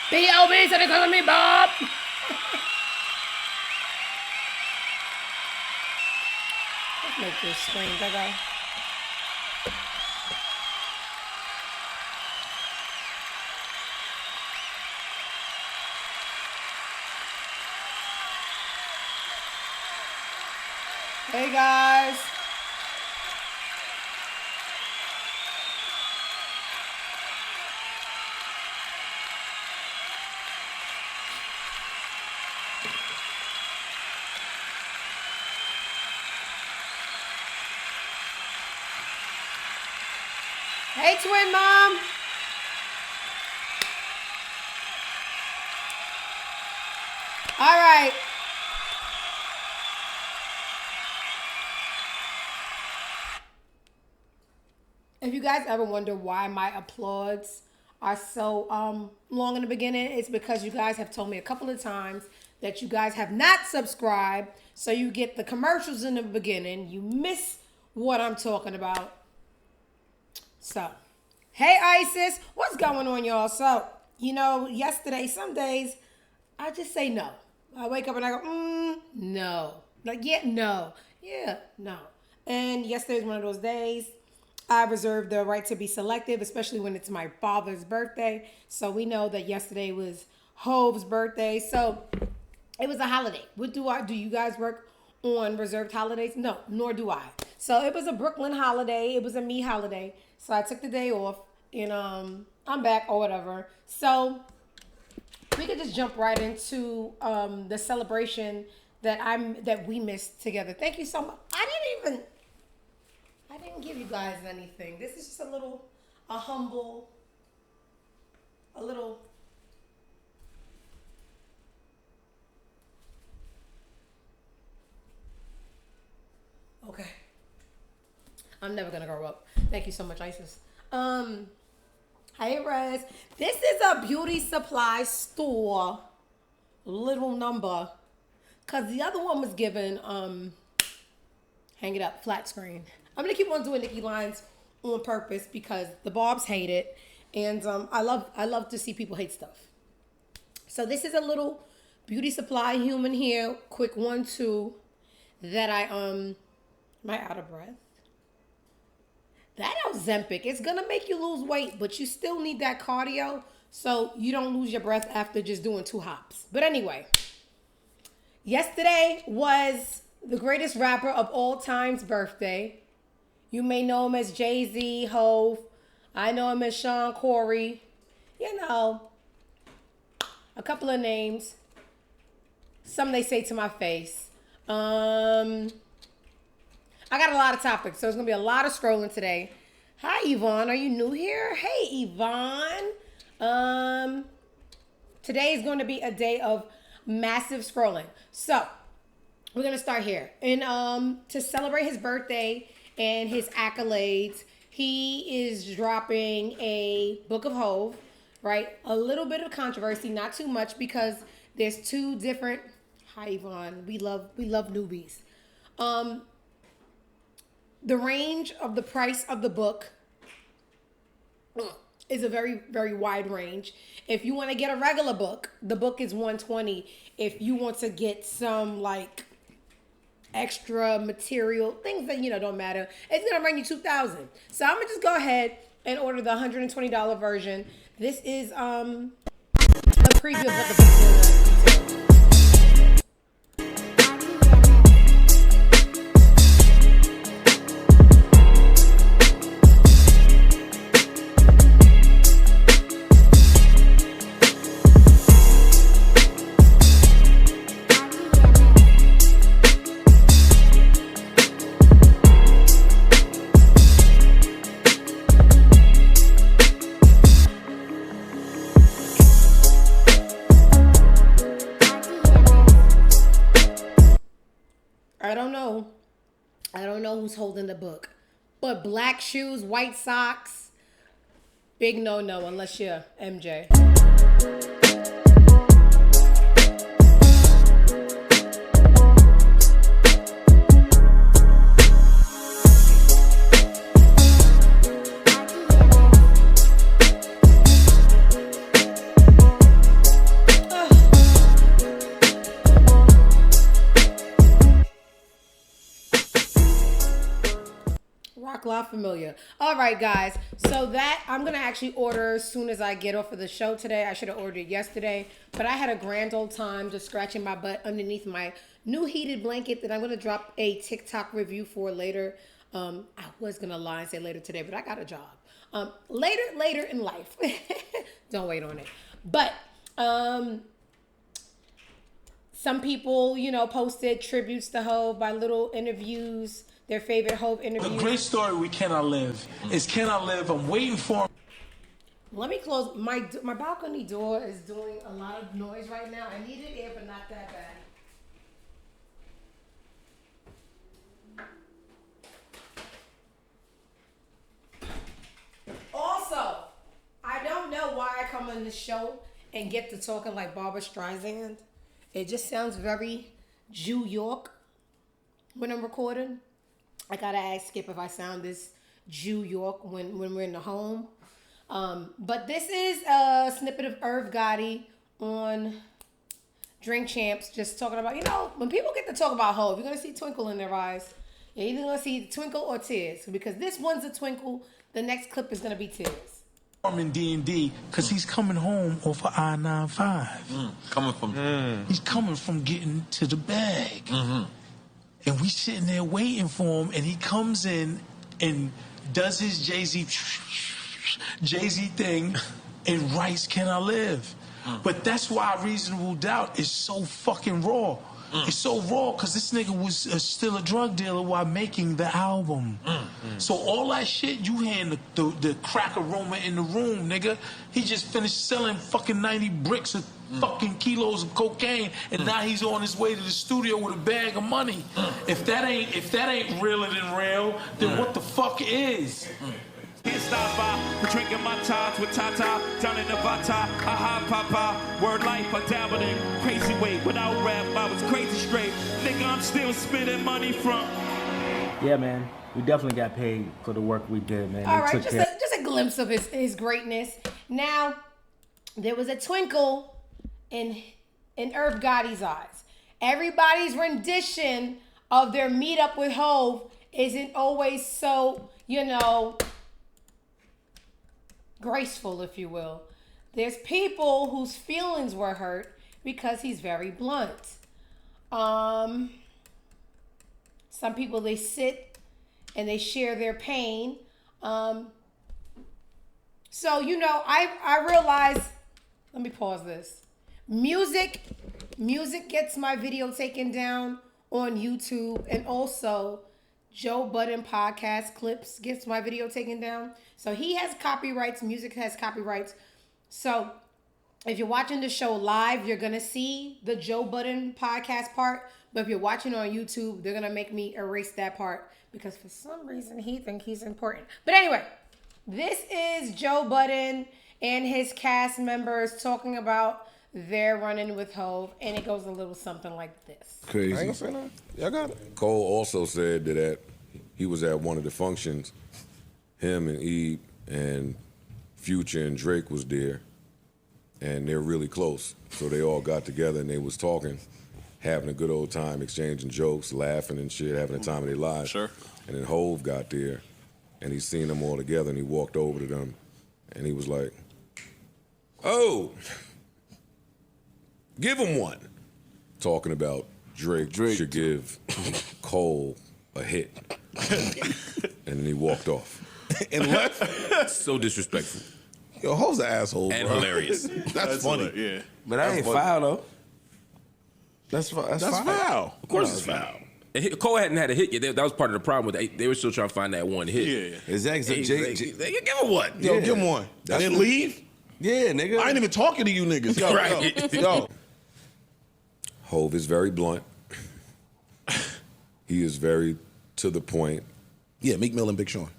B.O.B. so they calling me Bob. Let's make this screen bigger. Hey guys. Hey, twin mom. All right. If you guys ever wonder why my applauds are so long in the beginning, it's because you guys have told me a couple of times that you guys have not subscribed, so you get the commercials in the beginning. You miss what I'm talking about. So, hey Isis, what's going on, y'all? So, you know, yesterday, some days, I just say no. I wake up and I go, no. Like, yeah, no. Yeah, no. And yesterday's one of those days. I reserve the right to be selective, especially when it's my father's birthday. So we know that yesterday was Hove's birthday. So it was a holiday. What do you guys work on reserved holidays? No, nor do I. So it was a Brooklyn holiday. It was a me holiday. So I took the day off and I'm back or whatever. So we could just jump right into the celebration that we missed together. Thank you so much. I didn't give you guys anything. This is just a little okay. I'm never gonna grow up. Thank you so much, Isis. Hey Rez. This is a beauty supply store. Little number. Cause the other one was given hang it up, flat screen. I'm gonna keep on doing Nikki lines on purpose because the Barbs hate it, and I love to see people hate stuff. So this is a little beauty supply human here, quick 1-2 that am I out of breath? That Ozempic, it's gonna make you lose weight, but you still need that cardio so you don't lose your breath after just doing 2 hops. But anyway, yesterday was the greatest rapper of all time's birthday. You may know him as Jay-Z, Hove. I know him as Sean Corey. You know, a couple of names. Some they say to my face. I got a lot of topics, so it's going to be a lot of scrolling today. Hi, Yvonne. Are you new here? Hey, Yvonne. Today is going to be a day of massive scrolling. So, we're going to start here. And to celebrate his birthday and his accolades, he is dropping a book of Hove, right? A little bit of controversy, not too much, because there's 2 different. Hi, Yvonne. We love newbies. The range of the price of the book is a very, very wide range. If you want to get a regular book, the book is $120. If you want to get some like extra material, things that, you know, don't matter, it's going to run you $2,000. So I'm going to just go ahead and order the $120 version. This is a preview of what the book is. I don't know who's holding the book, but black shoes, white socks, big no-no unless you're MJ. Rock La Familia. All right, guys. So that I'm going to actually order as soon as I get off of the show today. I should have ordered it yesterday. But I had a grand old time just scratching my butt underneath my new heated blanket that I'm going to drop a TikTok review for later. I was going to lie and say later today, but I got a job. Later in life. Don't wait on it. But some people, posted tributes to Hov by little interviews. Their favorite Hov interviews. A great story we cannot live is Cannot Live. I'm waiting for him. Let me close. My balcony door is doing a lot of noise right now. I needed air, but not that bad. Also, I don't know why I come on this show and get to talking like Barbara Streisand. It just sounds very New York when I'm recording. I gotta ask Skip if I sound this New York when we're in the home. But this is a snippet of Irv Gotti on Drink Champs, just talking about, when people get to talk about Hov, you're gonna see twinkle in their eyes. You're either gonna see twinkle or tears, because this one's a twinkle, the next clip is gonna be tears. In D&D, because he's coming home off of I-95. He's coming from getting to the bag. Mm-hmm. And we sitting there waiting for him, and he comes in and does his Jay-Z thing and writes Can I Live? But that's why Reasonable Doubt is so fucking raw. It's so raw because this nigga was still a drug dealer while making the album. So all that shit, you hearing the crack aroma in the room, nigga. He just finished selling fucking 90 bricks of fucking kilos of cocaine, and now he's on his way to the studio with a bag of money. If that ain't realer than real, then what the fuck is? Can't stop by for drinking my tots with Tata down in Nevada. Aha, papa, word life, I dabbled in crazy way. Without rap, I was crazy straight. Nigga, I'm still spending money from. Yeah, man, we definitely got paid for the work we did, man. All right, just a glimpse of his greatness. Now, there was a twinkle in Irv Gotti's eyes. Everybody's rendition of their meetup with Hov isn't always so, graceful, if you will. There's people whose feelings were hurt because he's very blunt. Some people, they sit and they share their pain. So, I realize, let me pause this. Music gets my video taken down on YouTube, and also Joe Budden podcast clips gets my video taken down. So he has copyrights, music has copyrights. So if you're watching the show live, you're going to see the Joe Budden podcast part. But if you're watching on YouTube, they're going to make me erase that part because for some reason he thinks he's important. But anyway, this is Joe Budden and his cast members talking about their run-in with Hov, and it goes a little something like this. Crazy. I ain't gonna say nothing. Y'all got it. Cole also said that he was at one of the functions. Him and Eve and Future and Drake was there, and they're really close. So they all got together and they was talking, having a good old time, exchanging jokes, laughing and shit, having the time of their lives. Sure. And then Hov got there, and he seen them all together, and he walked over to them, and he was like, "Oh, give him one." Talking about Drake should give Cole a hit. And then he walked off. And left. So disrespectful. Yo, Hov's an asshole, And bro. hilarious. That's funny. Yeah. But I ain't foul, though. That's foul. foul. Of course it's foul. And Cole hadn't had a hit yet. That was part of the problem with it. They were still trying to find that one hit. Yeah. Exactly. They give him one. Yo, Yeah. give him one. And then leave? Yeah, nigga. I ain't even talking to you niggas. Yo, Right. yo. Hov is very blunt. He is very to the point, Yeah, Meek Mill and Big Sean.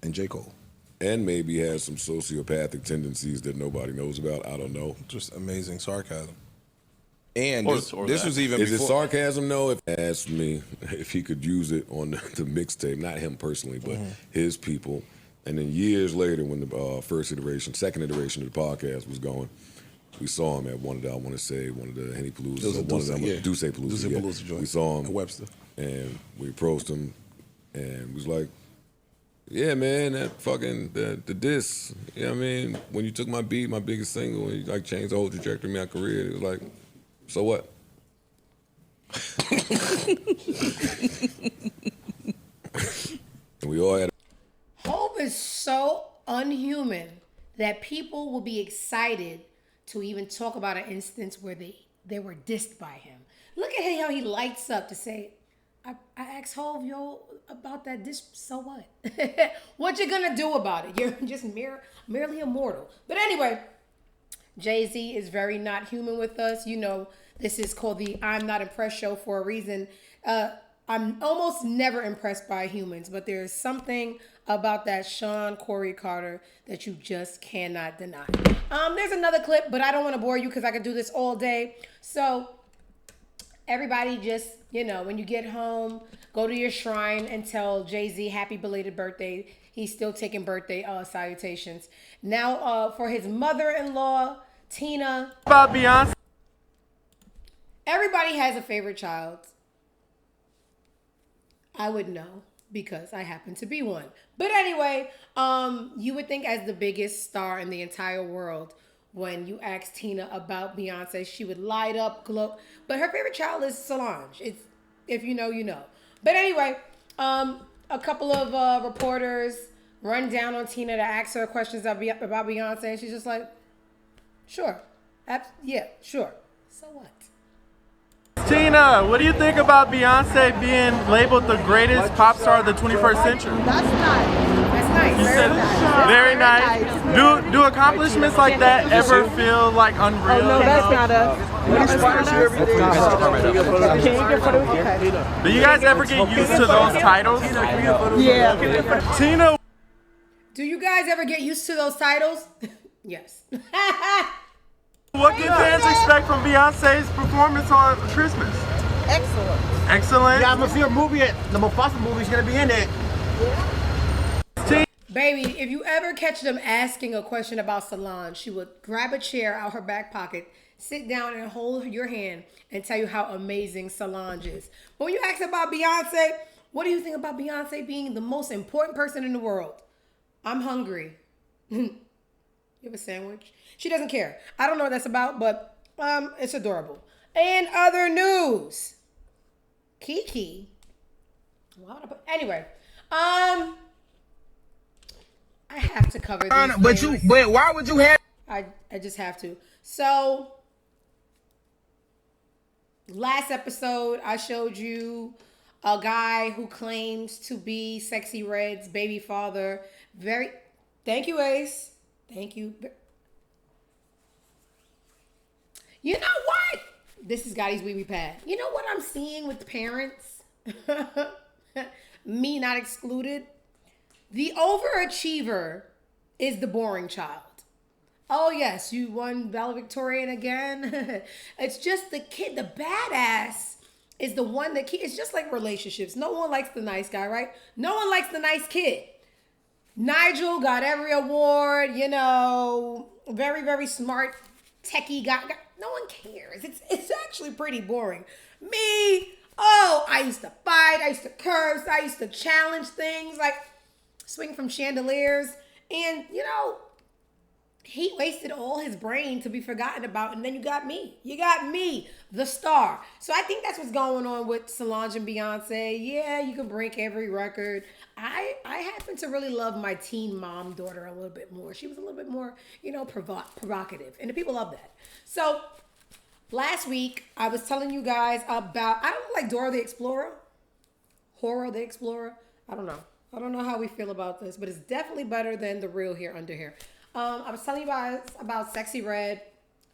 And J. Cole. and maybe has some sociopathic tendencies that nobody knows about. I don't know. Just amazing sarcasm. And Or this that. was even Is it before. sarcasm? No. If asked me if he could use it on the mixtape, not him personally, but his people. And then years later, when the second iteration of the podcast was going, we saw him at one of the Henny Palooza, It was a one of them, Duce, yeah. Duce Palooza. Duce Yeah. Palooza joint. We saw him At Webster. and we approached him, and was like, Yeah, man, that fucking the diss. You know what I mean? When you took my beat, my biggest single, and you like changed the whole trajectory of my career, it was like, so what? We all had. Hope is so unhuman that people will be excited to even talk about an instance where they were dissed by him. Look at how he lights up to say, I asked Hov, yo, about that diss, so what? What you gonna do about it? You're just merely immortal. But anyway, Jay-Z is very not human with us. You know, this is called the I'm Not Impressed show for a reason. I'm almost never impressed by humans, but there's something about that Sean Corey Carter that you just cannot deny. There's another clip, but I don't want to bore you because I could do this all day. So everybody just, you know, when you get home, go to your shrine and tell Jay-Z happy belated birthday. He's still taking birthday salutations. Now for his mother-in-law, Tina. About Beyonce. Everybody has a favorite child. I would know because I happen to be one. But anyway, you would think as the biggest star in the entire world, when you ask Tina about Beyonce, she would light up, glow. But her favorite child is Solange. It's, if you know, you know. But anyway, a couple of reporters run down on Tina to ask her questions about Beyonce, and she's just like, sure. Yeah, sure. So what? Tina, what do you think about Beyonce being labeled the greatest pop star of the 21st century? That's nice. That's nice. Very nice. Do accomplishments like that ever feel like unreal? Oh, no, that's not us. Do you guys ever get used to those titles? Yeah. Tina. Do you guys ever get used to those titles? Yes. What can fans expect from Beyonce's performance on Christmas? Excellent. Excellent. Yeah, I'm gonna see a movie. The Mufasa movie's gonna be in it. Baby, if you ever catch them asking a question about Solange, she would grab a chair out her back pocket, sit down and hold your hand and tell you how amazing Solange is. But when you ask about Beyonce, what do you think about Beyonce being the most important person in the world? I'm hungry. You have a sandwich? She doesn't care. I don't know what that's about, but it's adorable. And other news. Kiki. Anyway, I have to cover these But why would you have? I just have to. So, last episode, I showed you a guy who claims to be Sexy Red's baby father. Thank you, Ace. Thank you. You know what? This is Gotti's wee pad. You know what I'm seeing with parents? Me not excluded. The overachiever is the boring child. Oh yes, you won valedictorian again. It's just the kid, the badass is the one that it's just like relationships. No one likes the nice guy, right? No one likes the nice kid. Nigel got every award, you know, very, very smart, techie guy. No one cares. It's actually pretty boring. Me, I used to fight. I used to curse. I used to challenge things, like swing from chandeliers. And, you know, he wasted all his brain to be forgotten about. And then you got me. You got me, the star. So I think that's what's going on with Solange and Beyonce. Yeah, you can break every record. I happen to really love my teen mom daughter a little bit more. She was a little bit more, you know, provocative. And the people love that. So last week, I was telling you guys about, I don't like Dora the Explorer. Horror the Explorer. I don't know. I don't know how we feel about this, but it's definitely better than the real here under here. I was telling you guys about Sexy Red.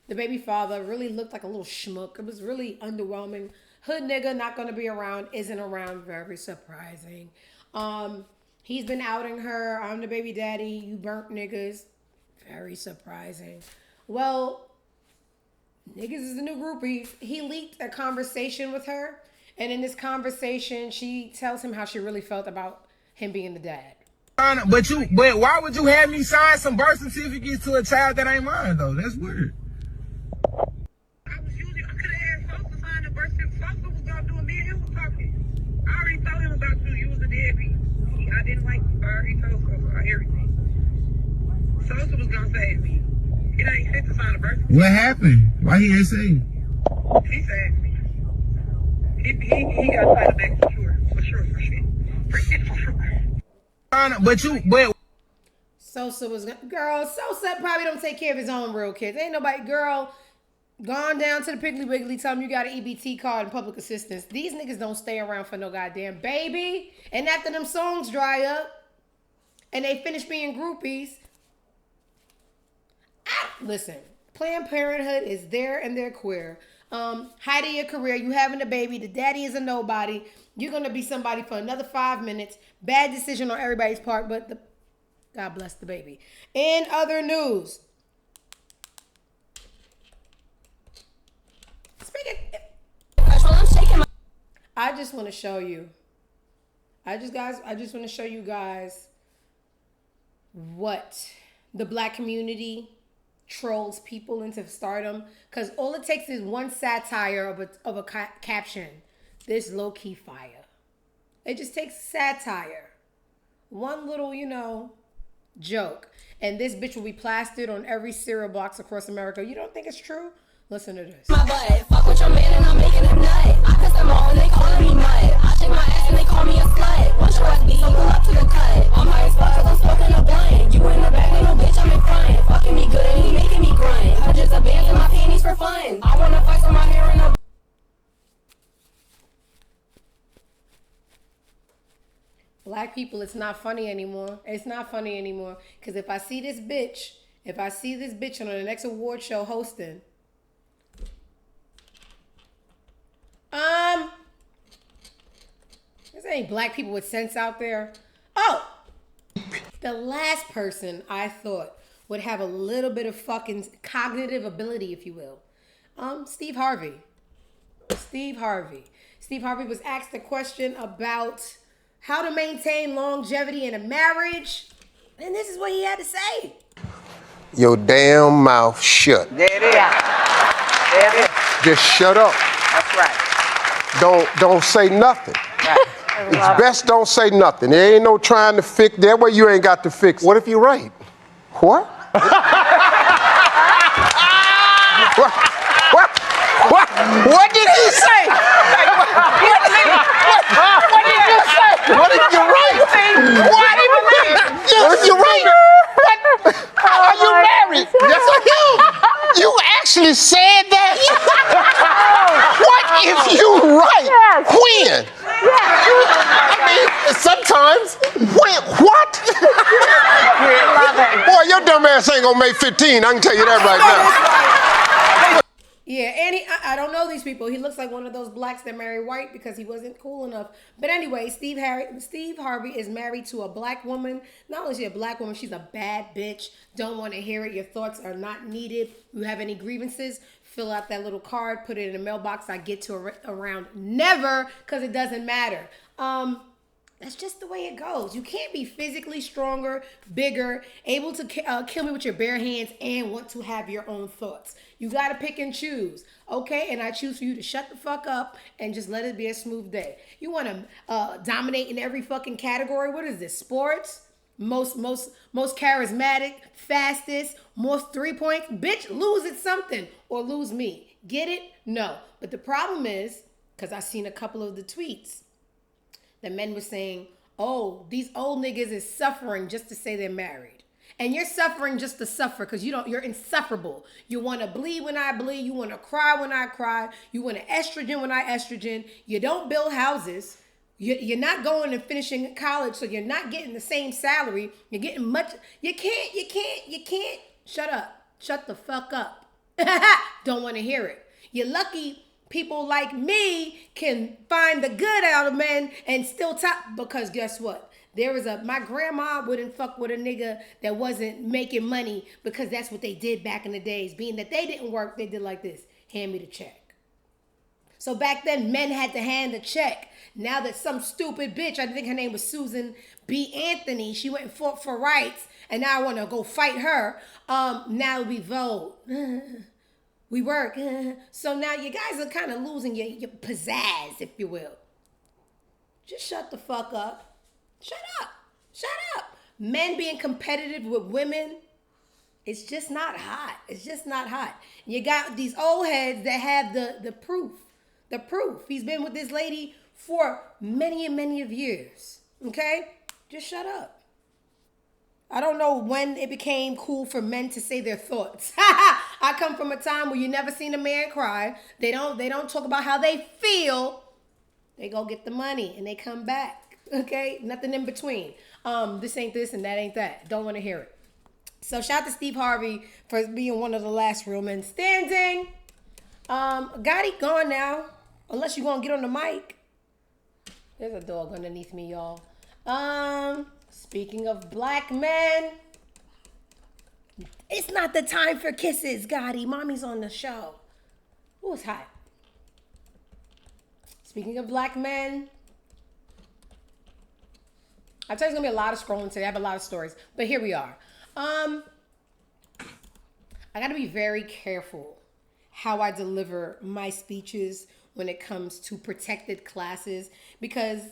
The baby father really looked like a little schmuck. It was really underwhelming. Hood nigga, not going to be around, isn't around, very surprising. He's been outing her. I'm the baby daddy. You burnt niggas. Very surprising. Well, niggas is the new groupies. He leaked a conversation with her. And in this conversation, she tells him how she really felt about him being the dad. But why would you have me sign some birth certificates to a child that ain't mine though? That's weird. I could have asked folks to sign the birth certificate. Folks was gonna do it. Me and him was talking. I already told him about you. You was a deadbeat. I didn't like you. I already told gonna save me. It ain't fit to sign a birth. What happened? Why he ain't say? He saved me. He got title back for sure. For sure. But Sosa was girl. Sosa probably don't take care of his own real kids. Ain't nobody girl gone down to the Piggly Wiggly. Tell him you got an EBT card and public assistance. These niggas don't stay around for no goddamn baby. And after them songs dry up and they finish being groupies, listen. Planned Parenthood is there and they're queer. Height of your career, you having a baby, the daddy is a nobody. You're gonna be somebody for another 5 minutes. Bad decision on everybody's part, but God bless the baby. In other news, I just want to show you. I just want to show you guys what the black community trolls people into stardom. Because all it takes is one satire of a caption. This low-key fire. It just takes satire. One little, joke. And this bitch will be plastered on every cereal box across America. You don't think it's true? Listen to this. My butt, fuck with your man and I'm making him nut. I piss them all and they calling me mud. I shake my ass and they call me a slut. Watch your ass be so pull up to the cut. I'm high as fuck cause I'm smoking a blunt. You in the back and no bitch I'm in front. Fucking me good and he making me grunt. Hundreds of bands in my panties for fun. I wanna fight so my hair in a Black people, it's not funny anymore. It's not funny anymore. Because if I see this bitch on the next award show hosting, this ain't black people with sense out there. Oh, the last person I thought would have a little bit of fucking cognitive ability, if you will. Steve Harvey. Steve Harvey was asked a question about how to maintain longevity in a marriage, and this is what he had to say. Your damn mouth shut. There it is. There it is. Just shut up. That's right. Don't say nothing. Right. It's best don't say nothing. There ain't no trying to fix. That way you ain't got to fix. What if you're right? What? What did he say? What did you say? What if you're right? What if you're right? Are you married? Yes, I am. You actually said that? What if you're right? Yes. When? Yes. I mean, sometimes. When? What? Boy, your dumb ass ain't gonna make 15. I can tell you that right now. Yeah, and I don't know these people. He looks like one of those blacks that marry white because he wasn't cool enough. But anyway, Steve Harvey is married to a black woman. Not only is she a black woman, she's a bad bitch. Don't want to hear it. Your thoughts are not needed. You have any grievances? Fill out that little card. Put it in the mailbox. I get to around never because it doesn't matter. That's just the way it goes. You can't be physically stronger, bigger, able to kill me with your bare hands and want to have your own thoughts. You got to pick and choose, okay? And I choose for you to shut the fuck up and just let it be a smooth day. You want to dominate in every fucking category? What is this, sports? Most charismatic, fastest, most 3 points? Bitch, lose at something or lose me. Get it? No. But the problem is, because I seen a couple of the tweets, the men were saying, oh, these old niggas is suffering just to say they're married. And you're suffering just to suffer because you're insufferable. You want to bleed when I bleed. You want to cry when I cry. You want to estrogen when I estrogen. You don't build houses. You're not going and finishing college, so you're not getting the same salary. You're getting much. You can't. Shut up. Shut the fuck up. Don't want to hear it. You're lucky people like me can find the good out of men and still top, because guess what? My grandma wouldn't fuck with a nigga that wasn't making money because that's what they did back in the days. Being that they didn't work, they did like this. Hand me the check. So back then, men had to hand the check. Now that some stupid bitch, I think her name was Susan B. Anthony, she went and fought for rights, and now I want to go fight her. Now we vote. We work. So now you guys are kind of losing your pizzazz, if you will. Just shut the fuck up. Shut up. Men being competitive with women It's just not hot. It's just not hot. You got these old heads that have the proof. The proof. He's been with this lady for many and many of years. Okay? Just shut up. I don't know when it became cool for men to say their thoughts. I come from a time where you never seen a man cry. They don't talk about how they feel. They go get the money and they come back. Okay? Nothing in between. This ain't this and that ain't that. Don't want to hear it. So shout out to Steve Harvey for being one of the last real men standing. Gotti gone now. Unless you're going to get on the mic. There's a dog underneath me, y'all. Speaking of black men, it's not the time for kisses, Gotti. Mommy's on the show. Ooh, it's hot. Speaking of black men, I tell you, it's going to be a lot of scrolling today. I have a lot of stories. But here we are. I got to be very careful how I deliver my speeches when it comes to protected classes, because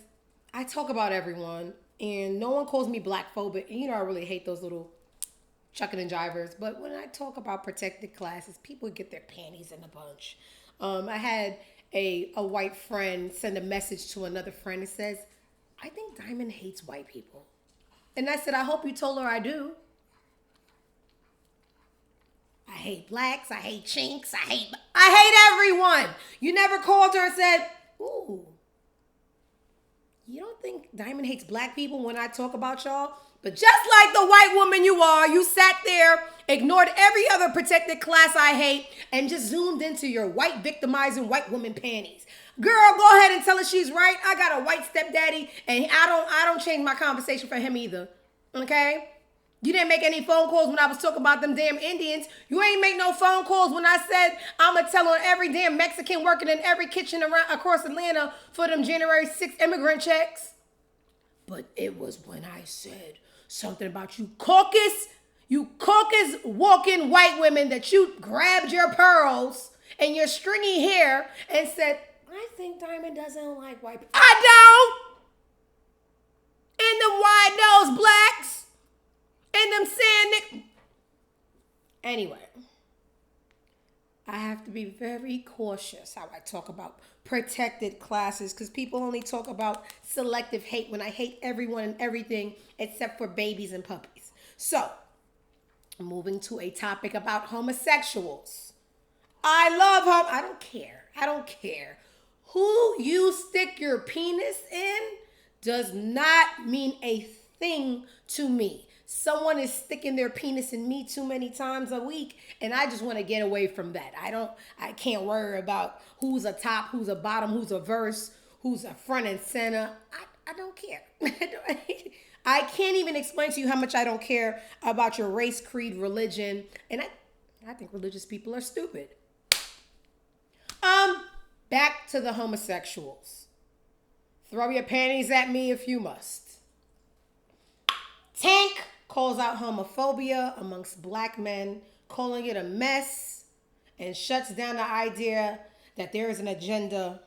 I talk about everyone and no one calls me blackphobic. And you know, I really hate those little chucking and jivers. But when I talk about protected classes, people get their panties in a bunch. I had a white friend send a message to another friend that says, I think Diamond hates white people. And I said, I hope you told her I do. I hate blacks. I hate chinks. I hate everyone. You never called her and said, ooh, you don't think Diamond hates black people when I talk about y'all? But just like the white woman you are, you sat there, ignored every other protected class I hate, and just zoomed into your white victimizing white woman panties. Girl, go ahead and tell her she's right. I got a white stepdaddy, and I don't change my conversation for him either. Okay? You didn't make any phone calls when I was talking about them damn Indians. You ain't make no phone calls when I said I'ma tell on every damn Mexican working in every kitchen across Atlanta for them January 6th immigrant checks. But it was when I said something about you caucus walking white women that you grabbed your pearls and your stringy hair and said, I think Diamond doesn't like white people. I don't! And the wide-nosed blacks. And them saying, anyway, I have to be very cautious how I talk about protected classes, because people only talk about selective hate when I hate everyone and everything except for babies and puppies. So, moving to a topic about homosexuals. I love I don't care. Who you stick your penis in does not mean a thing to me. Someone is sticking their penis in me too many times a week, and I just want to get away from that. I can't worry about who's a top, who's a bottom, who's a verse, who's a front and center. I don't care. I can't even explain to you how much I don't care about your race, creed, religion, and I think religious people are stupid. Back to the homosexuals. Throw your panties at me if you must. Tank calls out homophobia amongst black men, calling it a mess, and shuts down the idea that there is an agenda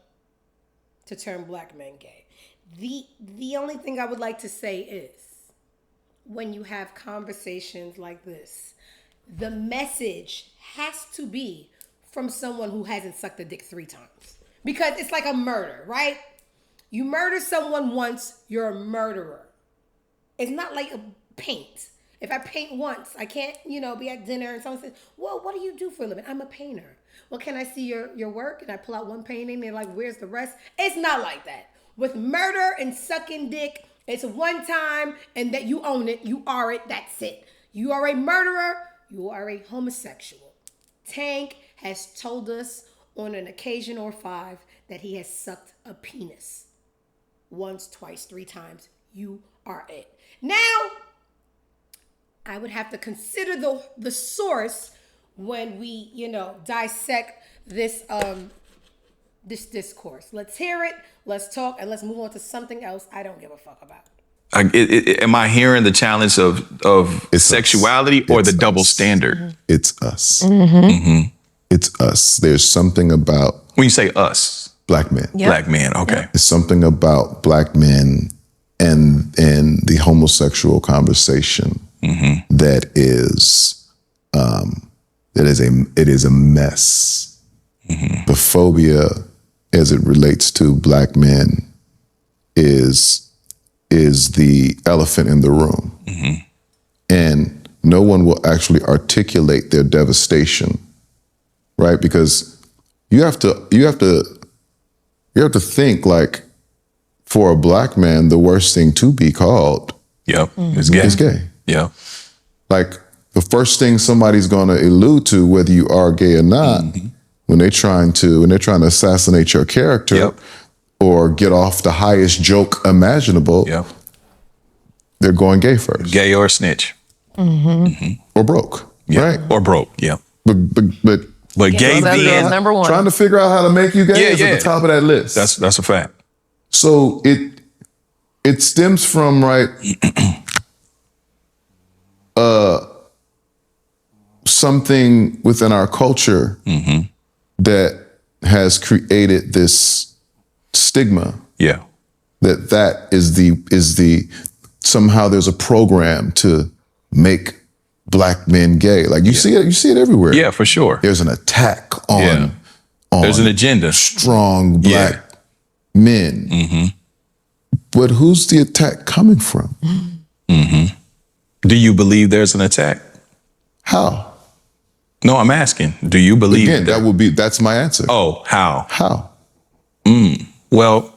to turn black men gay. The only thing I would like to say is, when you have conversations like this, the message has to be from someone who hasn't sucked a dick 3 times. Because it's like a murder, right? You murder someone once, you're a murderer. It's not like a paint. If I paint once, I can't, be at dinner and someone says, well, what do you do for a living? I'm a painter. Well, can I see your work? And I pull out one painting and they're like, where's the rest? It's not like that. With murder and sucking dick, it's one time and that you own it. You are it. That's it. You are a murderer. You are a homosexual. Tank has told us on an occasion or 5 that he has sucked a penis. Once, twice, 3 times. You are it. Now, I would have to consider the source when we, dissect this this discourse. Let's hear it, let's talk, and let's move on to something else I don't give a fuck about. Am I hearing the challenge of sexuality or the double standard? It's us. Mm-hmm. It's us. There's something about... When you say us? Black men. Yep. Black men, okay. There's something about black men and the homosexual conversation that is it is a mess. The phobia as it relates to black men is the elephant in the room. And no one will actually articulate their devastation, right? Because you have to think, like, for a black man, the worst thing to be called is gay. Is gay. Yeah. Like, the first thing somebody's going to allude to, whether you are gay or not, when they're trying to assassinate your character or get off the highest joke imaginable, they're going gay first. Gay or snitch. Or broke, right? Or broke, yeah. But gay being number one. trying to figure out how to make you gay is at the top of that list. That's a fact. So it stems from, right, something within our culture that has created this stigma. Yeah. That is the somehow there's a program to make black men gay. Like you see it everywhere. Yeah, for sure. There's an attack on there's an agenda. Strong black men. But who's the attack coming from? Do you believe there's an attack? How? No, I'm asking. Do you believe Again, that's my answer. Oh, how? How? Well,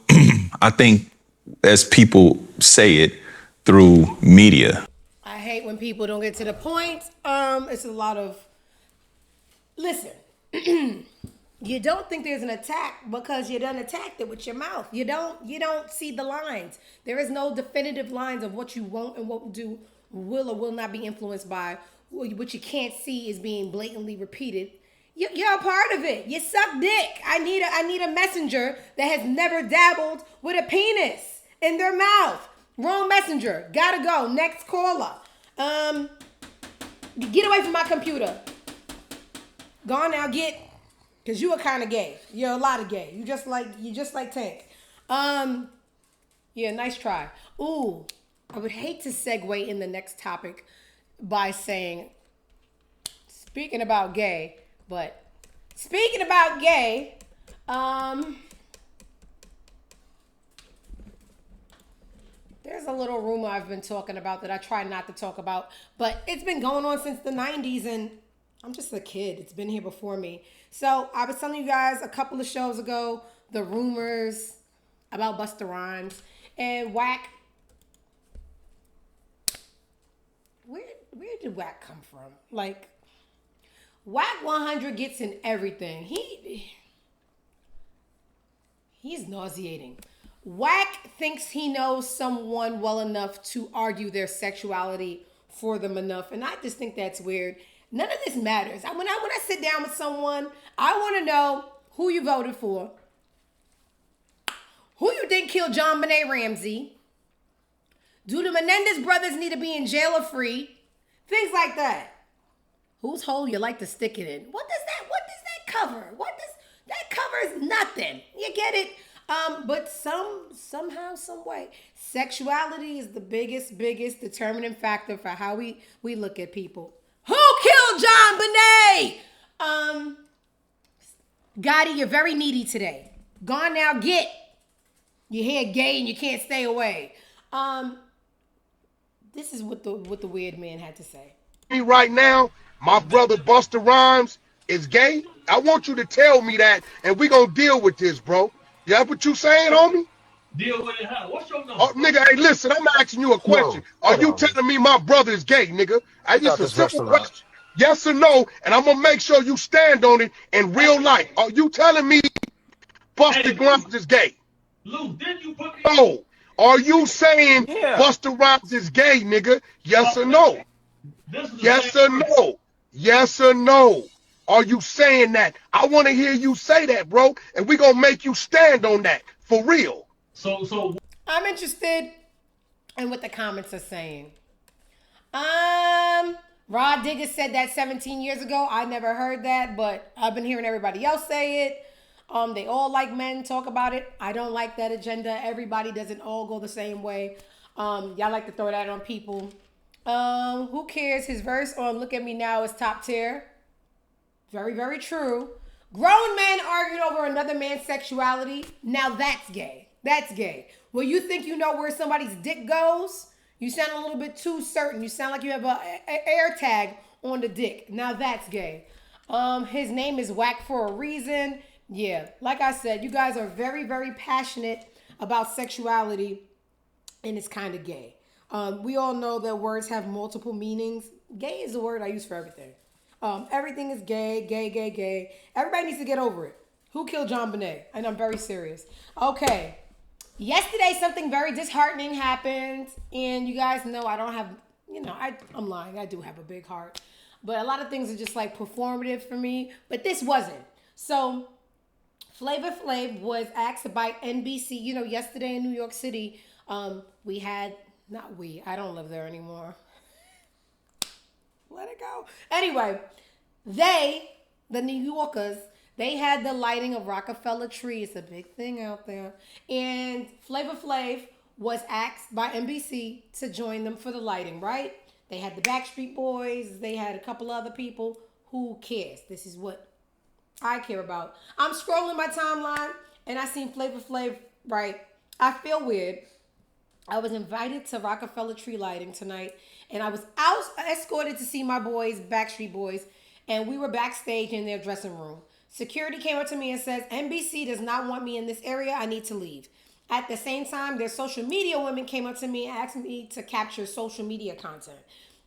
I think as people say it through media. I hate when people don't get to the point. It's a lot of, listen, you don't think there's an attack because you done attacked it with your mouth. You don't see the lines. There is no definitive lines of what you won't and won't do, will or will not be influenced by. What you can't see is being blatantly repeated. You're a part of it. You suck dick. I need a messenger that has never dabbled with a penis in their mouth. Wrong messenger. Gotta go. Next caller. Get away from my computer. Go on now, cause you are kind of gay. You're a lot of gay. You just like Tank. Yeah, nice try. Ooh, I would hate to segue in the next topic by saying, speaking about gay, there's a little rumor I've been talking about that I try not to talk about, but it's been going on since the 90s and I'm just a kid. It's been here before me. So I was telling you guys a couple of shows ago, the rumors about Busta Rhymes and Wack. Where did Wack come from? Like, Wack 100 gets in everything. He's nauseating. Wack thinks he knows someone well enough to argue their sexuality for them enough, and I just think that's weird. None of this matters. When I sit down with someone, I want to know who you voted for, who you think killed John Benet Ramsey. Do the Menendez brothers need to be in jail or free? Things like that. Whose hole you like to stick it in? What does that cover? That covers nothing. You get it? But somehow, some way, sexuality is the biggest determining factor for how we look at people. Who killed John Benet? Gotti, you're very needy today. Gone now, get. You're here gay and you can't stay away. This is what the weird man had to say. Me right now, my brother Busta Rhymes is gay. I want you to tell me that, and we gonna deal with this, bro. You have what you saying, homie? Deal with it how? What's your number? Oh, nigga, hey, listen, I'm asking you a question. Are you telling me my brother is gay, nigga? It's a simple question. Yes or no, and I'm gonna make sure you stand on it in real life. Are you telling me Busta Rhymes is gay? Lou, didn't you put me? No. Are you saying Busta Rhymes is gay, nigga? Yes or no? Yes or no? Yes or no? Are you saying that? I want to hear you say that, bro, and we gonna make you stand on that for real. So I'm interested in what the comments are saying. Rod Digger said that 17 years ago. I never heard that, but I've been hearing everybody else say it. They all like men talk about it. I don't like that agenda. Everybody doesn't all go the same way. Y'all like to throw that on people. Who cares? His verse on Look at Me Now is top tier. Very, very true. Grown men argued over another man's sexuality. Now that's gay. That's gay. Well, you think you know where somebody's dick goes? You sound a little bit too certain. You sound like you have a air tag on the dick. Now that's gay. His name is whack for a reason. Yeah, like I said, you guys are very, very passionate about sexuality, and it's kind of gay. We all know that words have multiple meanings. Gay is the word I use for everything. Everything is gay, gay, gay, gay. Everybody needs to get over it. Who killed John Bonet? And I'm very serious. Okay. Yesterday, something very disheartening happened. And you guys know I don't have, I'm lying. I do have a big heart. But a lot of things are just like performative for me. But this wasn't. So Flavor Flav was asked by NBC. Yesterday in New York City, I don't live there anymore. Let it go. Anyway, the New Yorkers, they had the lighting of Rockefeller Tree. It's a big thing out there. And Flavor Flav was asked by NBC to join them for the lighting, right? They had the Backstreet Boys. They had a couple other people. Who cares? This is what I care about. I'm scrolling my timeline and I seen Flavor Flav, right? I feel weird. I was invited to Rockefeller Tree lighting tonight, and I was escorted to see my boys, Backstreet Boys, and we were backstage in their dressing room. Security came up to me and says, NBC does not want me in this area. I need to leave. At the same time, their social media women came up to me and asked me to capture social media content.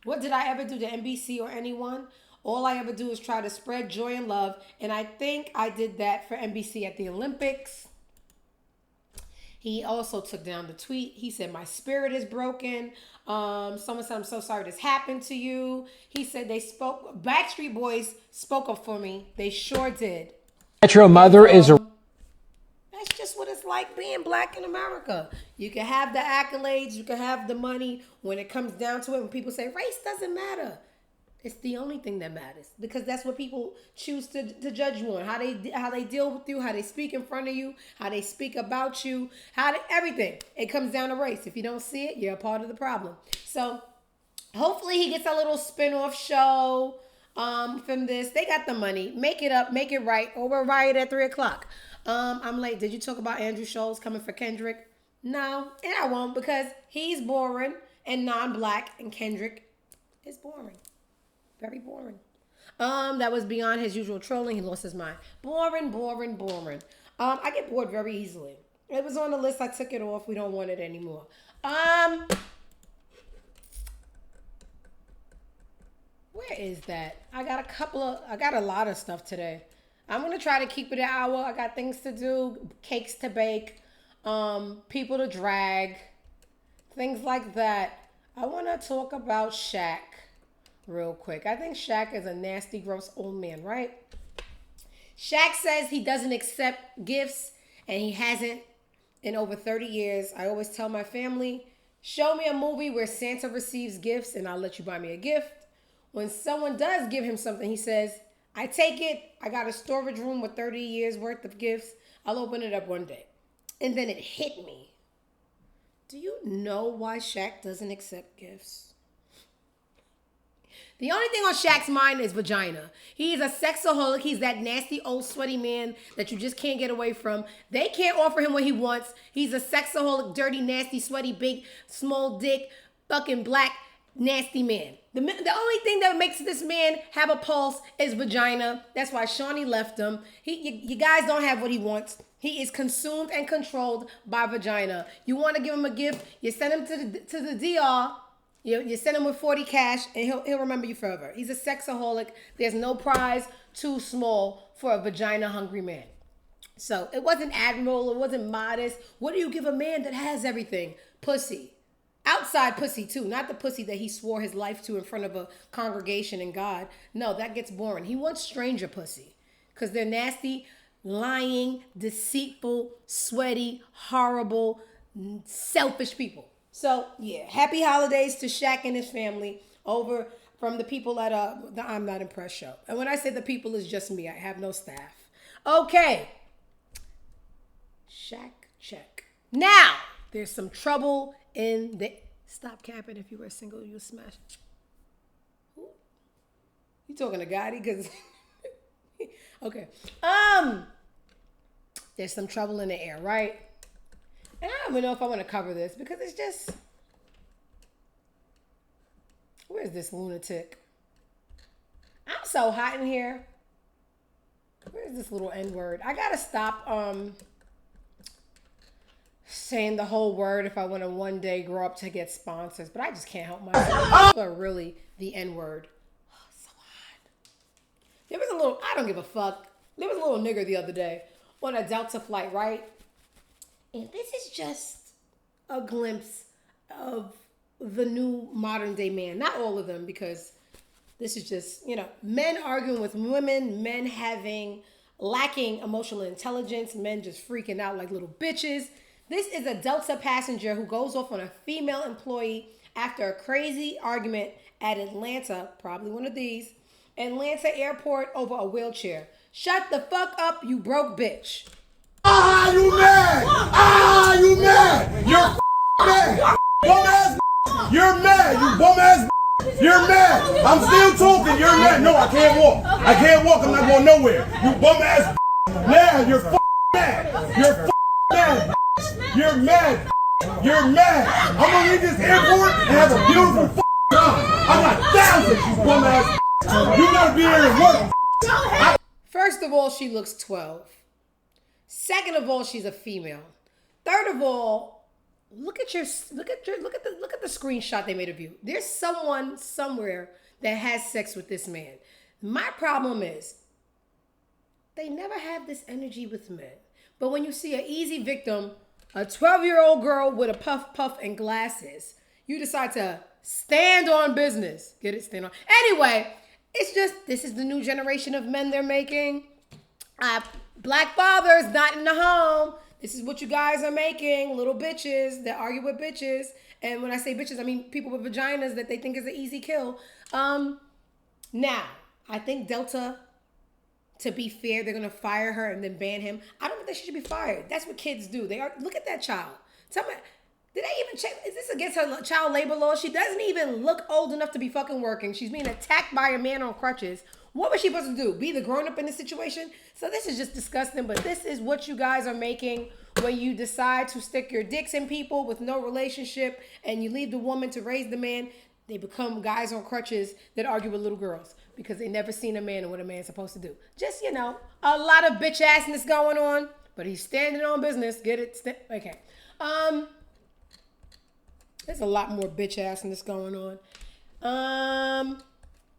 What did I ever do to NBC or anyone? All I ever do is try to spread joy and love, and I think I did that for NBC at the Olympics. He also took down the tweet. He said, my spirit is broken. Someone said, I'm so sorry this happened to you. He said Backstreet Boys spoke up for me. They sure did. Your mother is a... That's just what it's like being black in America. You can have the accolades. You can have the money. When it comes down to it, when people say race doesn't matter, it's the only thing that matters, because that's what people choose to judge you on. How they deal with you, how they speak in front of you, how they speak about you, everything. It comes down to race. If you don't see it, you're a part of the problem. So hopefully he gets a little spin-off show from this. They got the money. Make it up, make it right, or we'll riot at 3:00. I'm late. Did you talk about Andrew Scholes coming for Kendrick? No, and I won't, because he's boring and non-black, and Kendrick is boring. Very boring. That was beyond his usual trolling. He lost his mind. Boring, boring, boring. I get bored very easily. It was on the list. I took it off. We don't want it anymore. Where is that? I got a lot of stuff today. I'm going to try to keep it an hour. I got things to do, cakes to bake, people to drag, things like that. I want to talk about Shaq real quick. I think Shaq is a nasty, gross old man, right? Shaq says he doesn't accept gifts, and he hasn't in over 30 years. I always tell my family, show me a movie where Santa receives gifts, and I'll let you buy me a gift. When someone does give him something, he says, I take it. I got a storage room with 30 years worth of gifts. I'll open it up one day. And then it hit me. Do you know why Shaq doesn't accept gifts? The only thing on Shaq's mind is vagina. He's a sexaholic. He's that nasty old sweaty man that you just can't get away from. They can't offer him what he wants. He's a sexaholic, dirty, nasty, sweaty, big, small dick, fucking black, nasty man. The only thing that makes this man have a pulse is vagina. That's why Shawnee left him. You guys don't have what he wants. He is consumed and controlled by vagina. You want to give him a gift, you send him to the DR. You send him with 40 cash, and he'll remember you forever. He's a sexaholic. There's no prize too small for a vagina-hungry man. So it wasn't admirable. It wasn't modest. What do you give a man that has everything? Pussy. Outside pussy, too. Not the pussy that he swore his life to in front of a congregation and God. No, that gets boring. He wants stranger pussy because they're nasty, lying, deceitful, sweaty, horrible, selfish people. So, yeah, happy holidays to Shaq and his family over from the people at the I'm Not Impressed show. And when I say the people, it's just me. I have no staff. Okay. Shaq, check. Now, there's some trouble in the Stop capping. If you were single, you smash. Who? You talking to Gotti? Cause okay. There's some trouble in the air, right? And I don't even know if I want to cover this because it's just. Where's this lunatic? I'm so hot in here. Where's this little N-word? I gotta stop saying the whole word if I want to one day grow up to get sponsors, but I just can't help myself. But really, the N-word. Oh, so hot. There was a little, I don't give a fuck. There was a little nigger the other day on a Delta flight, right? And this is just a glimpse of the new modern day man. Not all of them, because this is just, men arguing with women, men lacking emotional intelligence, men just freaking out like little bitches. This is a Delta passenger who goes off on a female employee after a crazy argument at Atlanta, probably one of these, Atlanta airport over a wheelchair. Shut the fuck up, you broke bitch. Ah, you mad? Ah, you mad? You're mad. Bum ass. You're mad. You bum ass. You're mad. I'm still talking. You're mad. No, I can't walk. I can't walk. I'm not going nowhere. You bum ass. Mad. You're mad. You're mad. You're mad. You're mad. I'm gonna leave this airport and have a beautiful time. I got thousands. You bum ass. You gotta be here and work. First of all, she looks 12. Second of all, she's a female. Third of all, look at the screenshot they made of you. There's someone somewhere that has sex with this man. My problem is they never have this energy with men. But when you see an easy victim, a 12-year-old girl with a puff and glasses, you decide to stand on business. Get it? Stand on. Anyway, it's just, this is the new generation of men they're making. Black fathers not in the home. This is what you guys are making. Little bitches that argue with bitches. And when I say bitches, I mean people with vaginas that they think is an easy kill. Now, I think Delta, to be fair, they're going to fire her and then ban him. I don't think she should be fired. That's what kids do. Look at that child. Tell me, did they even check? Is this against her child labor law? She doesn't even look old enough to be fucking working. She's being attacked by a man on crutches. What was she supposed to do? Be the grown-up in this situation? So this is just disgusting, but this is what you guys are making when you decide to stick your dicks in people with no relationship and you leave the woman to raise the man. They become guys on crutches that argue with little girls because they never seen a man and what a man's supposed to do. Just, a lot of bitch assness going on, but he's standing on business. Get it? Okay. There's a lot more bitch assness going on.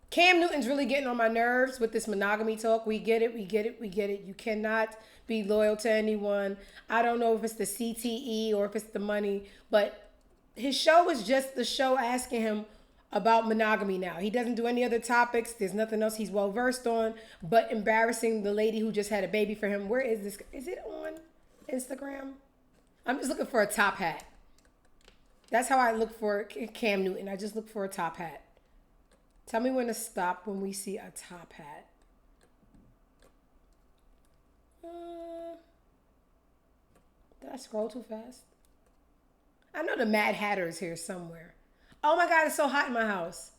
Cam Newton's really getting on my nerves with this monogamy talk. We get it. You cannot be loyal to anyone. I don't know if it's the CTE or if it's the money, but his show is just the show asking him about monogamy now. He doesn't do any other topics. There's nothing else he's well versed on, but embarrassing the lady who just had a baby for him. Where is this? Is it on Instagram? I'm just looking for a top hat. That's how I look for Cam Newton. I just look for a top hat. Tell me when to stop when we see a top hat. Did I scroll too fast? I know the Mad Hatter is here somewhere. Oh my God, it's so hot in my house.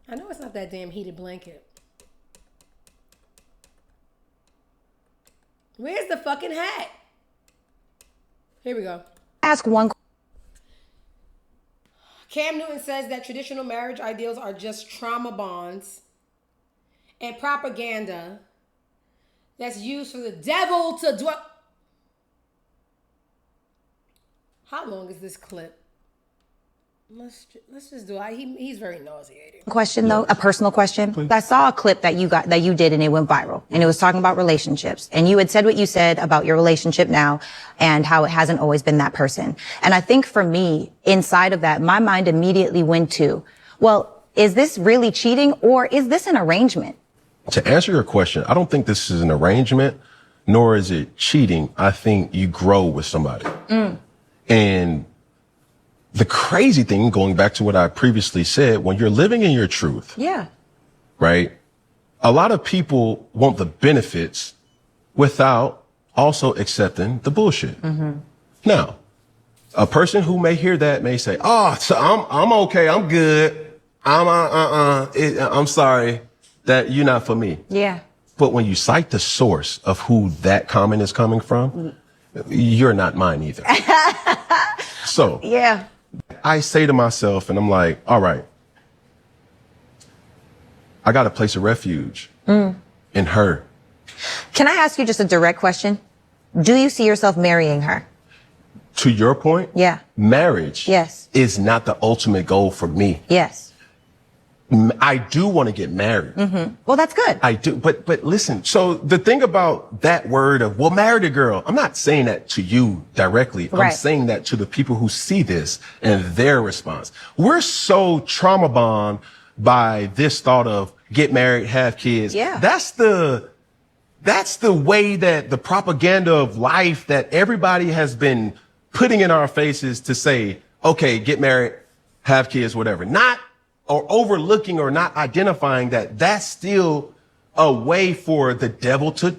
I know it's not that damn heated blanket. Where's the fucking hat? Here we go. Ask one. Cam Newton says that traditional marriage ideals are just trauma bonds and propaganda that's used for the devil to dwell. How long is this clip? Let's just do it. He's very nauseating. Question though, a personal question. Please. I saw a clip that you did and it went viral and it was talking about relationships and you had said what you said about your relationship now and how it hasn't always been that person. And I think for me, inside of that, my mind immediately went to, well, is this really cheating or is this an arrangement? To answer your question, I don't think this is an arrangement, nor is it cheating. I think you grow with somebody. And the crazy thing, going back to what I previously said, when you're living in your truth, right? A lot of people want the benefits without also accepting the bullshit. Now, A person who may hear that may say, "Oh, so I'm okay. I'm good. I'm sorry that you're not for me." Yeah. But when you cite the source of who that comment is coming from, you're not mine either. So yeah, I say to myself, and I'm like, all right, I got a place of refuge in her. Can I ask you just a direct question? Do you see yourself marrying her? To your point, Yeah. marriage Yes. is not the ultimate goal for me. Yes. I do want to get married. Well, that's good. I do, but listen. So the thing about that word of "well, marry a girl," I'm not saying that to you directly. I'm Right. saying that to the people who see this and their response. We're so trauma bond by this thought of get married, have kids. Yeah. That's the way that the propaganda of life that everybody has been putting in our faces to say, okay, get married, have kids, whatever. Not or overlooking or not identifying that that's still a way for the devil to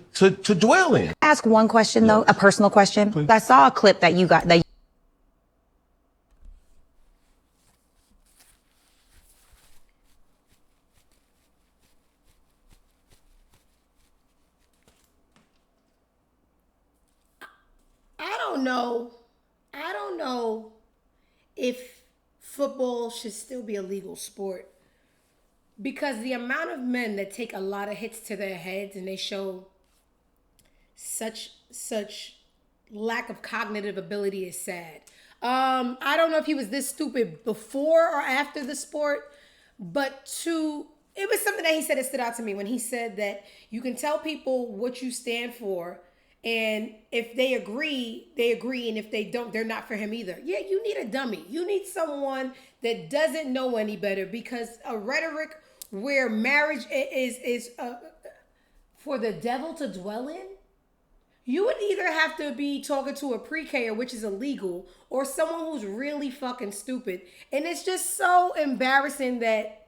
dwell in. Ask one question though, a personal question. Please. I saw a clip that you got that. I don't know if football should still be a legal sport, because the amount of men that take a lot of hits to their heads and they show such lack of cognitive ability is sad. I don't know if he was this stupid before or after the sport, but it was something that he said that stood out to me when he said that you can tell people what you stand for, and if they agree, they agree, and if they don't, they're not for him either. Yeah, you need a dummy. You need someone that doesn't know any better, because a rhetoric where marriage is for the devil to dwell in, you would either have to be talking to a pre-K, which is illegal, or someone who's really fucking stupid. And it's just so embarrassing that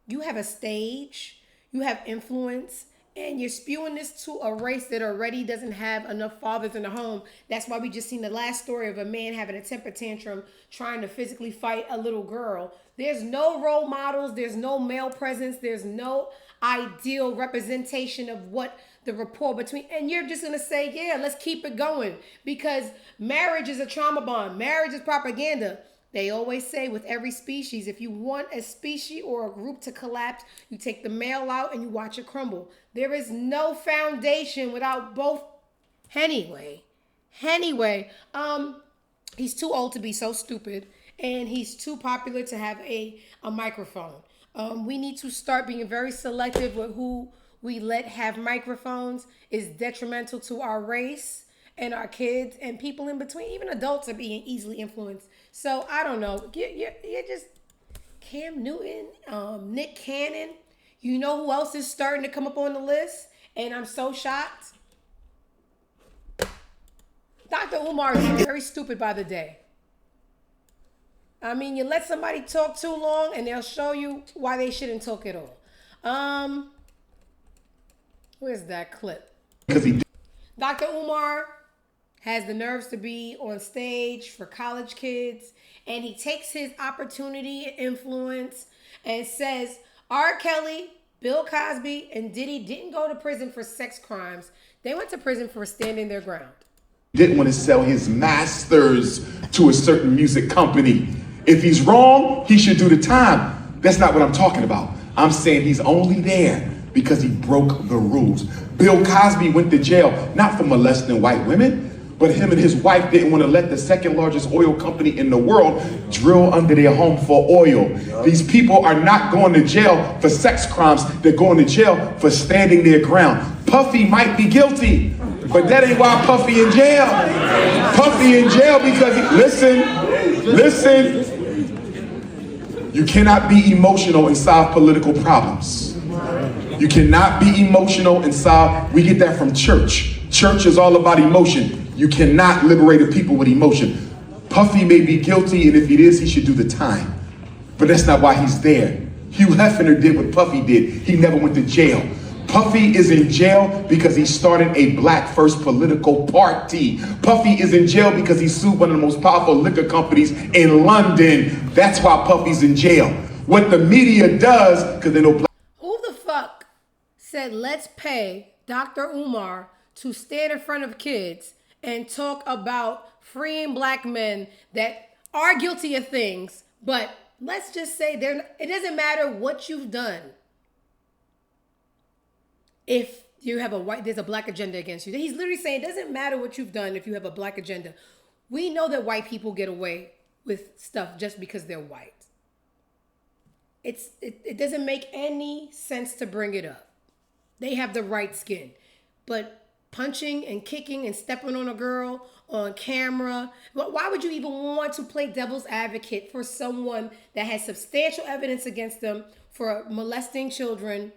you have a stage, you have influence, and you're spewing this to a race that already doesn't have enough fathers in the home. That's why we just seen the last story of a man having a temper tantrum trying to physically fight a little girl. There's no role models. There's no male presence. There's no ideal representation of what the rapport between, and you're just going to say, yeah, let's keep it going, because marriage is a trauma bond. Marriage is propaganda. They always say with every species, if you want a species or a group to collapse, you take the male out and you watch it crumble. There is no foundation without both. Anyway, he's too old to be so stupid, and he's too popular to have a microphone. We need to start being very selective with who we let have microphones. Is detrimental to our race and our kids and people in between. Even adults are being easily influenced. So I don't know. You're just Cam Newton, Nick Cannon. You know who else is starting to come up on the list? And I'm so shocked. Dr. Umar is getting very stupid by the day. I mean, you let somebody talk too long and they'll show you why they shouldn't talk at all. Where's that clip? Dr. Umar has the nerves to be on stage for college kids, and he takes his opportunity and influence and says R. Kelly, Bill Cosby, and Diddy didn't go to prison for sex crimes. They went to prison for standing their ground. Didn't want to sell his masters to a certain music company. If he's wrong, he should do the time. That's not what I'm talking about. I'm saying he's only there because he broke the rules. Bill Cosby went to jail, not for molesting white women, but him and his wife didn't want to let the second largest oil company in the world drill under their home for oil. These people are not going to jail for sex crimes. They're going to jail for standing their ground. Puffy might be guilty, but that ain't why Puffy in jail. Puffy in jail because listen, you cannot be emotional and solve political problems. You cannot be emotional and solve, we get that from church. Church is all about emotion. You cannot liberate a people with emotion. Puffy may be guilty, and if he is, he should do the time. But that's not why he's there. Hugh Hefner did what Puffy did. He never went to jail. Puffy is in jail because he started a black first political party. Puffy is in jail because he sued one of the most powerful liquor companies in London. That's why Puffy's in jail. What the media does, because they know black. Who the fuck said let's pay Dr. Umar to stand in front of kids and talk about freeing black men that are guilty of things, but let's just say it doesn't matter what you've done. If you have there's a black agenda against you. He's literally saying it doesn't matter what you've done if you have a black agenda. We know that white people get away with stuff just because they're white. It doesn't make any sense to bring it up. They have the right skin. But punching and kicking and stepping on a girl on camera, why would you even want to play devil's advocate for someone that has substantial evidence against them for molesting children,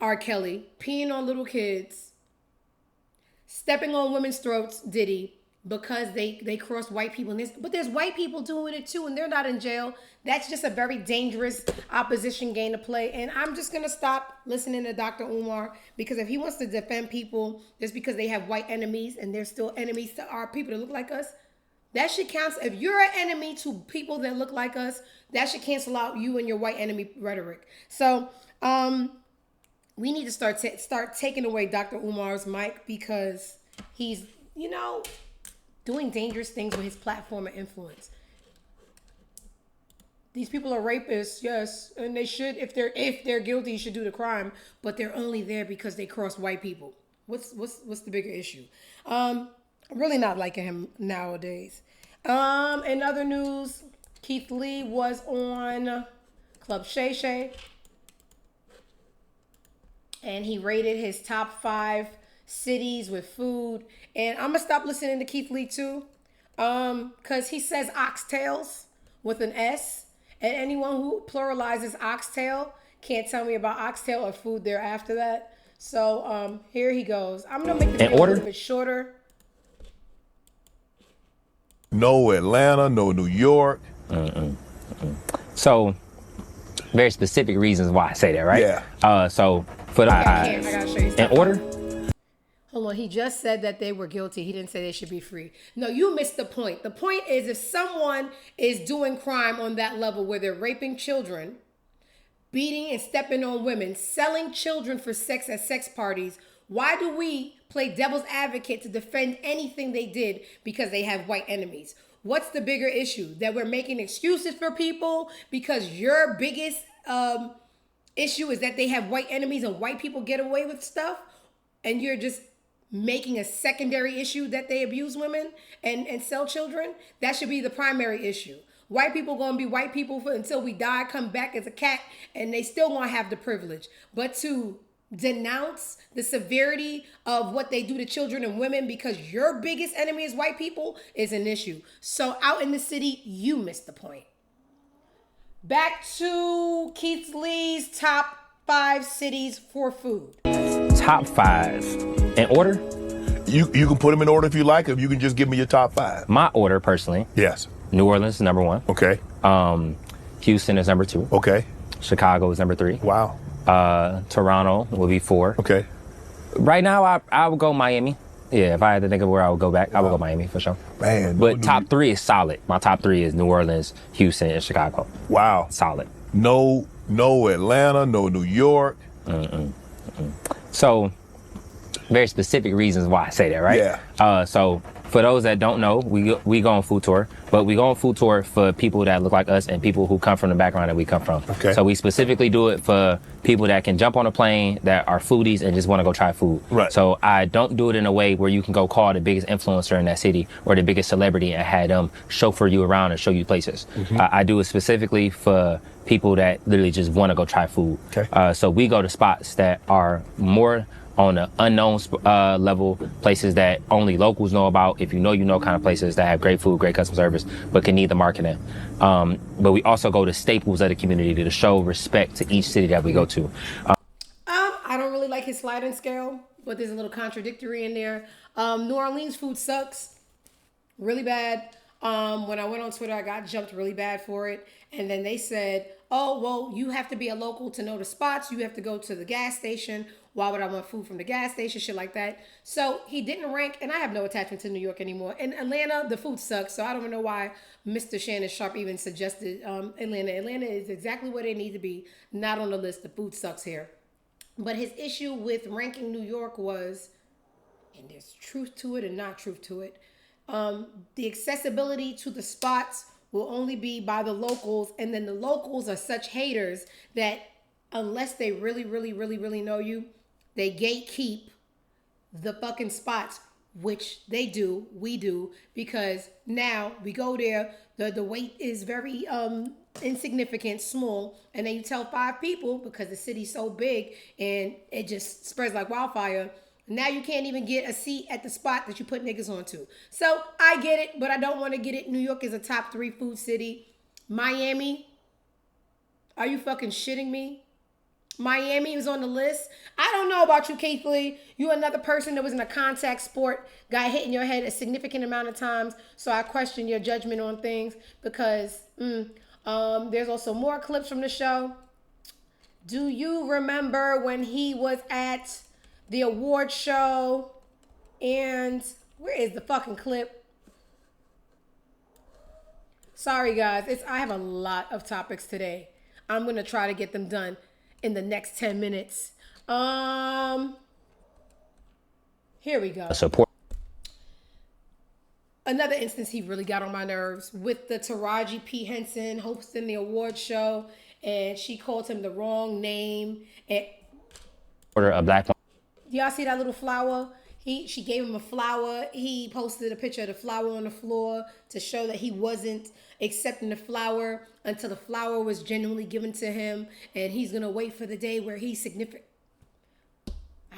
R. Kelly, peeing on little kids, stepping on women's throats, Diddy, because they cross white people. But there's white people doing it too, and they're not in jail. That's just a very dangerous opposition game to play. And I'm just going to stop listening to Dr. Umar, because if he wants to defend people just because they have white enemies and they're still enemies to our people that look like us, that should cancel. If you're an enemy to people that look like us, that should cancel out you and your white enemy rhetoric. So, we need to start taking away Dr. Umar's mic, because he's, doing dangerous things with his platform and influence. These people are rapists, yes, and they should, if they're guilty, should do the crime, but they're only there because they cross white people. What's the bigger issue? I'm really not liking him nowadays. In other news, Keith Lee was on Club Shay Shay, and he rated his top 5 cities with food. And I'm gonna stop listening to Keith Lee too, because he says oxtails with an S, and anyone who pluralizes oxtail can't tell me about oxtail or food there after that. So here he goes. I'm gonna make the video a little bit shorter. No Atlanta, no New York. So, very specific reasons why I say that, right? Yeah. So, for the I gotta show you in order. Hold on, he just said that they were guilty. He didn't say they should be free. No, you missed the point. The point is, if someone is doing crime on that level where they're raping children, beating and stepping on women, selling children for sex at sex parties, why do we play devil's advocate to defend anything they did because they have white enemies? What's the bigger issue? That we're making excuses for people because your biggest issue is that they have white enemies and white people get away with stuff, and you're just making a secondary issue that they abuse women and sell children? That should be the primary issue. White people gonna be white people until we die, come back as a cat, and they still gonna have the privilege. But to denounce the severity of what they do to children and women because your biggest enemy is white people is an issue. So out in the city, you missed the point. Back to Keith Lee's top 5 cities for food. Top 5 in order. You can put them in order if you like. If you can just give me your top 5. My order, personally. Yes. New Orleans is number 1. Okay. Houston is number 2. Okay. Chicago is number 3. Wow. Toronto will be 4. Okay. Right now, I would go Miami. Yeah, if I had to think of where I would go back, I would go Miami for sure. Man. But top 3 is solid. My top 3 is New Orleans, Houston, and Chicago. Wow. Solid. No Atlanta, no New York. So, very specific reasons why I say that, right? Yeah. So, for those that don't know, we go on food tour, but we go on food tour for people that look like us and people who come from the background that we come from. Okay. So we specifically do it for people that can jump on a plane, that are foodies and just want to go try food. Right. So I don't do it in a way where you can go call the biggest influencer in that city or the biggest celebrity and have them chauffeur you around and show you places. I do it specifically for people that literally just want to go try food. Okay. So we go to spots that are more on the unknown level, places that only locals know about. If you know kind of places that have great food, great customer service, but can need the marketing. But we also go to staples of the community to show respect to each city that we go to. I don't really like his sliding scale, but there's a little contradictory in there. New Orleans food sucks really bad. When I went on Twitter, I got jumped really bad for it. And then they said, oh, well, you have to be a local to know the spots. You have to go to the gas station Why would I want food from the gas station? Shit like that. So he didn't rank, and I have no attachment to New York anymore. In Atlanta, the food sucks, so I don't know why Mr. Shannon Sharp even suggested Atlanta. Atlanta is exactly where they need to be, not on the list. The food sucks here. But his issue with ranking New York was, and there's truth to it and not truth to it, the accessibility to the spots will only be by the locals, and then the locals are such haters that unless they really, really, really, really know you, they gatekeep the fucking spots, which they do, we do, because now we go there, the wait is very insignificant, small, and then you tell 5 people, because the city's so big and it just spreads like wildfire. Now you can't even get a seat at the spot that you put niggas onto. So I get it, but I don't want to get it. New York is a top 3 food city. Miami, are you fucking shitting me? Miami was on the list. I don't know about you, Keith Lee. You another person that was in a contact sport, got hit in your head a significant amount of times. So I question your judgment on things because there's also more clips from the show. Do you remember when he was at the award show? And where is the fucking clip? Sorry, guys. I have a lot of topics today. I'm going to try to get them done in the next 10 minutes. Here we go. Support. Another instance he really got on my nerves with the Taraji P. Henson hosting the award show, and she called him the wrong name. And Order a black. y'all see that little flower? She gave him a flower. He posted a picture of the flower on the floor to show that he wasn't accepting the flower until the flower was genuinely given to him, and he's gonna wait for the day where he's significant.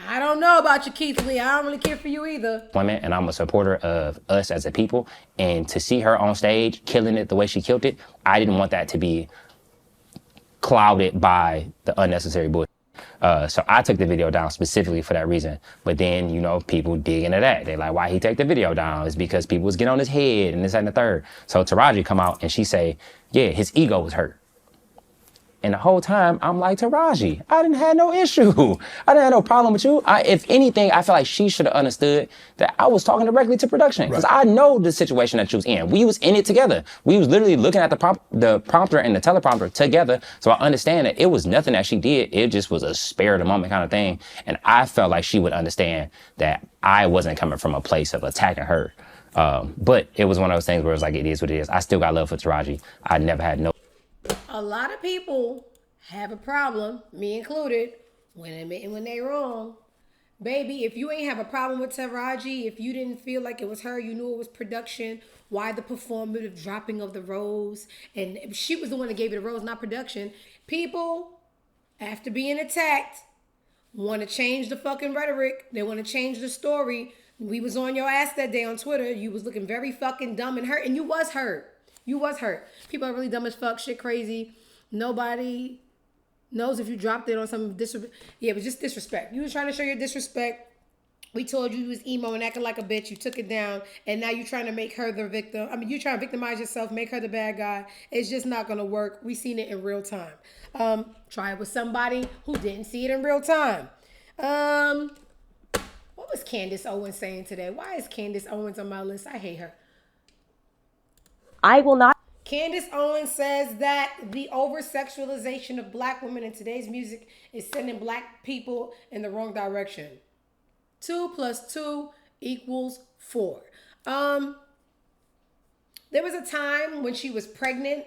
I don't know about you, Keith Lee. I don't really care for you either. Women, and I'm a supporter of us as a people. And to see her on stage killing it the way she killed it, I didn't want that to be clouded by the unnecessary bullshit. So I took the video down specifically for that reason. But then, you know, people dig into that. They're like, why he take the video down? It's because people was getting on his head and this, that, and the third. So Taraji come out and she say, yeah, his ego was hurt. And the whole time, I'm like, Taraji, I didn't have no issue. I didn't have no problem with you. If anything, I feel like she should have understood that I was talking directly to production. Because I know the situation that you was in. We was in it together. We was literally looking at the prompter and the teleprompter together. So I understand that it was nothing that she did. It just was a spare of the moment kind of thing. And I felt like she would understand that I wasn't coming from a place of attacking her. But it was one of those things where it was like, it is what it is. I still got love for Taraji. I never had no. A lot of people have a problem, me included, when they're wrong. Baby, if you ain't have a problem with Taraji, if you didn't feel like it was her, you knew it was production, why the performative dropping of the rose? And she was the one that gave you the rose, not production. People, after being attacked, want to change the fucking rhetoric. They want to change the story. We was on your ass that day on Twitter. You was looking very fucking dumb and hurt, and you was hurt. You was hurt. People are really dumb as fuck, shit crazy. Nobody knows if you dropped it on some disrespect. Yeah, it was just disrespect. You was trying to show your disrespect. We told you was emo and acting like a bitch. You took it down, and now you're trying to make her the victim. I mean, you're trying to victimize yourself, make her the bad guy. It's just not gonna work. We seen it in real time. Try it with somebody who didn't see it in real time. What was Candace Owens saying today? Why is Candace Owens on my list? I hate her. I will not. Candace Owens says that the over-sexualization of black women in today's music is sending black people in the wrong direction. 2 + 2 = 4. There was a time when she was pregnant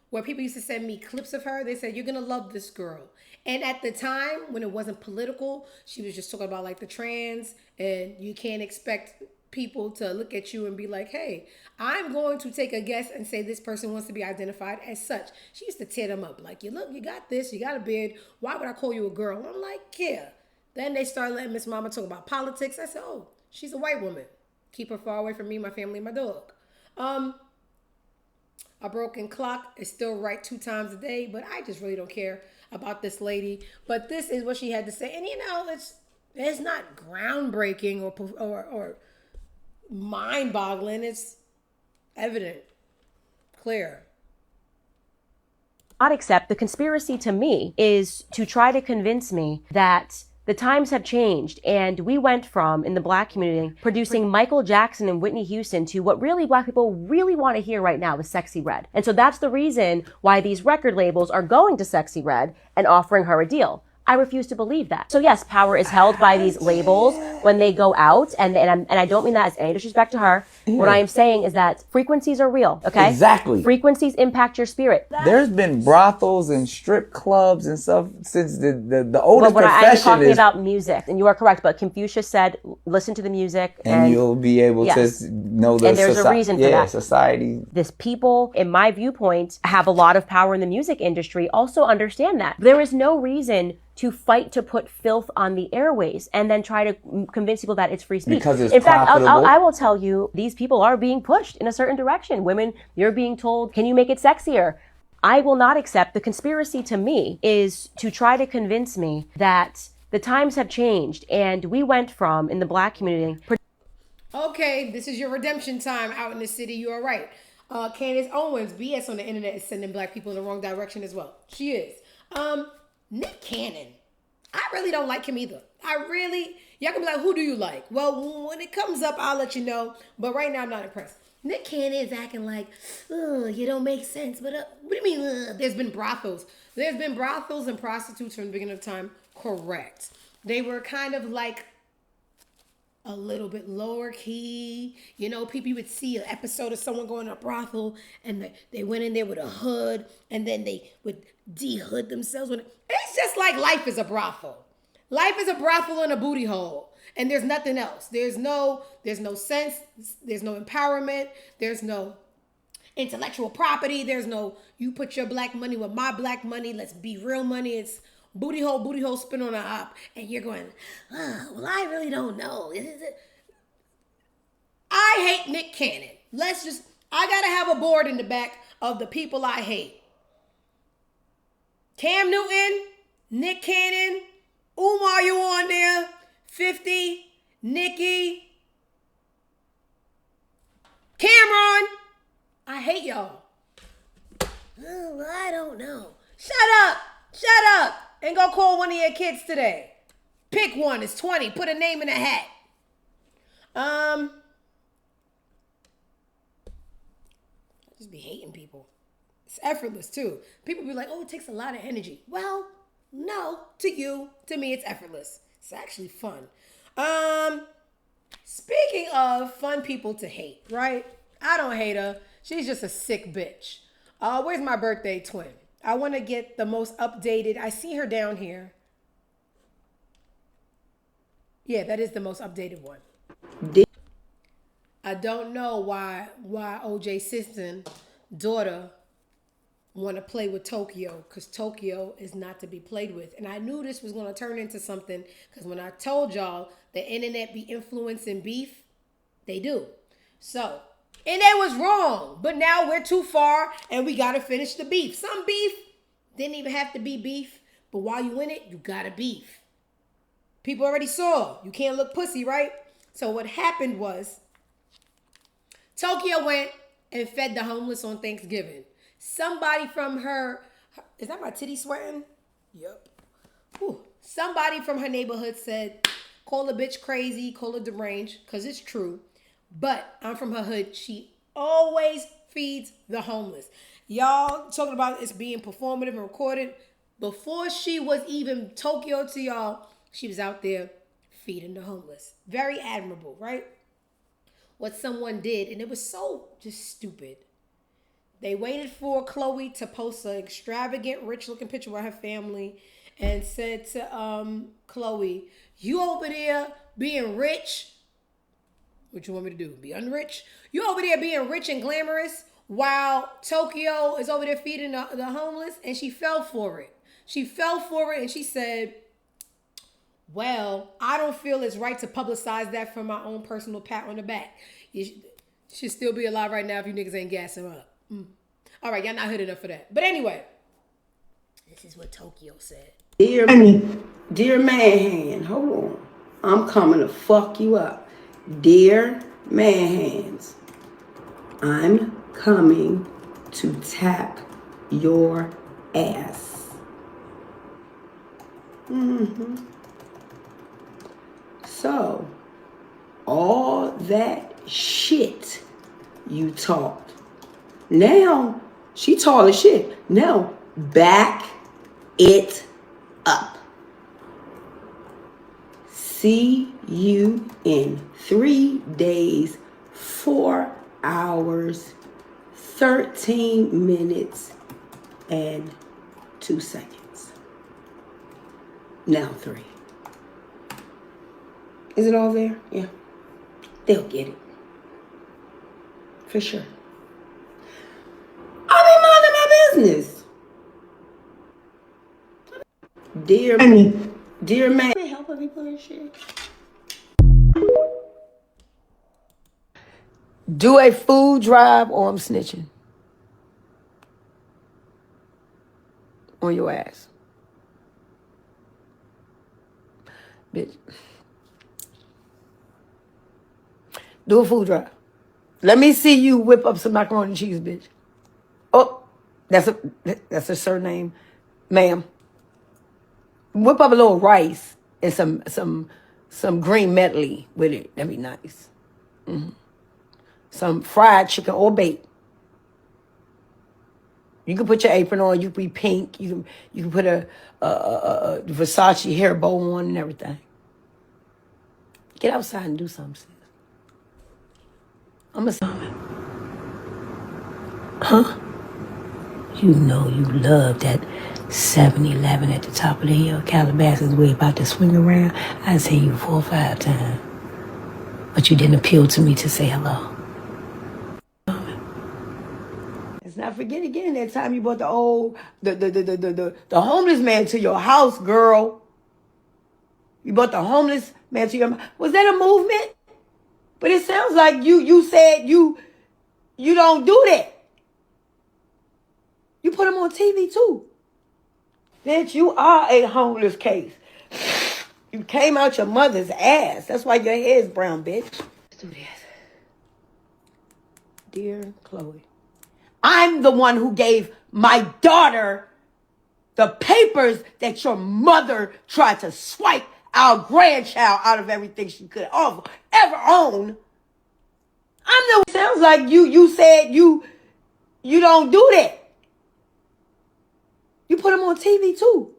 where people used to send me clips of her. They said, you're going to love this girl. And at the time, when it wasn't political, she was just talking about like the trans, and you can't expect people to look at you and be like, hey, I'm going to take a guess and say this person wants to be identified as such. She used to tear them up like, you look, you got this, you got a beard. Why would I call you a girl? I'm like, yeah. Then they started letting Miss Mama talk about politics. I said, oh, she's a white woman. Keep her far away from me, my family, and my dog. A broken clock is still right 2 times a day, but I just really don't care about this lady. But this is what she had to say. And you know, it's not groundbreaking or mind-boggling. It's evident, clear. Not accept the conspiracy to me is to try to convince me that The times have changed, and we went from, in the black community, producing Michael Jackson and Whitney Houston to what really black people really want to hear right now is Sexy Red. And so that's the reason why these record labels are going to Sexy Red and offering her a deal. I refuse to believe that. So yes, power is held by these labels when they go out, and I don't mean that as any disrespect to her. What I am saying is that frequencies are real, okay? Exactly. Frequencies impact your spirit. There's been brothels and strip clubs and stuff since the oldest But I'm profession talking is, about music, and you are correct, but Confucius said, listen to the music. and you'll be able yes. to know the And there's a reason for that. society. This people, in my viewpoint, have a lot of power in the music industry, also understand that. There is no reason to fight to put filth on the airways and then try to convince people that it's free speech. Because it's in fact, profitable. I will tell you, these people are being pushed in a certain direction. Women, you're being told, can you make it sexier? I will not accept. The conspiracy to me is to try to convince me that the times have changed and we went from, in the black community. Okay, this is your redemption time out in the city. You are right. Candace Owens, BS on the internet, is sending black people in the wrong direction as well. She is. Nick Cannon. I really don't like him either. Y'all can be like, who do you like? Well, when it comes up, I'll let you know. But right now, I'm not impressed. Nick Cannon is acting like, you don't make sense. But what do you mean? There's been brothels. There's been brothels and prostitutes from the beginning of time. Correct. They were kind of like a little bit lower key. You know, people would see an episode of someone going to a brothel and they went in there with a hood and then they would de-hood themselves. It's just like life is a brothel. Life is a brothel and a booty hole. And there's nothing else. There's no sense. There's no empowerment. There's no intellectual property. There's no, you put your black money with my black money. Let's be real money. It's booty hole, spin on a op. And you're going, well, I really don't know. I hate Nick Cannon. I got to have a board in the back of the people I hate. Cam Newton, Nick Cannon, Umar, you on there, 50, Nikki, Cameron. I hate y'all. Oh, I don't know. Shut up, and go call one of your kids today. Pick one, it's 20, put a name in a hat. I just be hating people. It's effortless too. People be like, oh, it takes a lot of energy. Well, no, to you, to me, it's effortless. It's actually fun. Speaking of fun people to hate, right? I don't hate her. She's just a sick bitch. Where's my birthday twin? I want to get the most updated. I see her down here. Yeah, that is the most updated one. I don't know why O.J. Simpson's daughter want to play with Tokyo, because Tokyo is not to be played with. And I knew this was going to turn into something, because when I told y'all the internet be influencing beef, they do. So, and they was wrong, but now we're too far and we got to finish the beef. Some beef didn't even have to be beef, but while you in it, you got to beef. People already saw, you can't look pussy, right? So what happened was, Tokyo went and fed the homeless on Thanksgiving. Somebody from her, is that my titty sweating? Yep. Whew. Somebody from her neighborhood said, call a bitch crazy, call her deranged, because it's true. But I'm from her hood. She always feeds the homeless. Y'all talking about it's being performative and recorded. Before she was even Tokyo to y'all, she was out there feeding the homeless. Very admirable, right? What someone did, and it was so just stupid. They waited for Khloe to post an extravagant, rich-looking picture with her family and said to Khloe, you over there being rich. What you want me to do? Be unrich? You over there being rich and glamorous while Tokyo is over there feeding the homeless, and she fell for it. She fell for it and she said, well, I don't feel it's right to publicize that for my own personal pat on the back. You should still be alive right now if you niggas ain't gassing up. All right, y'all not hood enough for that. But anyway, this is what Tokyo said. Dear man, hold on. I'm coming to fuck you up. Dear man, I'm coming to tap your ass. So, all that shit you talked. Now, she tall as shit. Now, back it up. See you in 3 days, 4 hours, 13 minutes, and 2 seconds. Now 3. Is it all there? Yeah. They'll get it. For sure. I'll be minding my business. Dear man. Helping people and shit. Do a food drive or I'm snitching on your ass. Bitch. Do a food drive. Let me see you whip up some macaroni and cheese, bitch. Oh, that's a surname, ma'am. Whip up a little rice and some green medley with it. That'd be nice. Some fried chicken or bake. You can put your apron on. You can be pink. You can put a Versace hair bow on and everything. Get outside and do something, sis. I'm a huh? You know you love that 7-Eleven at the top of the hill, Calabasas, where you about to swing around. I seen you 4 or 5 times, but you didn't appeal to me to say hello. Let's not forget again that time you brought the homeless man to your house, girl. You brought the homeless man to your house. Was that a movement? But it sounds like you said you don't do that. You put him on TV too. Bitch, you are a homeless case. You came out your mother's ass. That's why your hair's brown, bitch. Let's do this. Dear Khloe, I'm the one who gave my daughter the papers that your mother tried to swipe our grandchild out of everything she could ever own. I'm the. Sounds like you said you don't do that. You put him on TV too.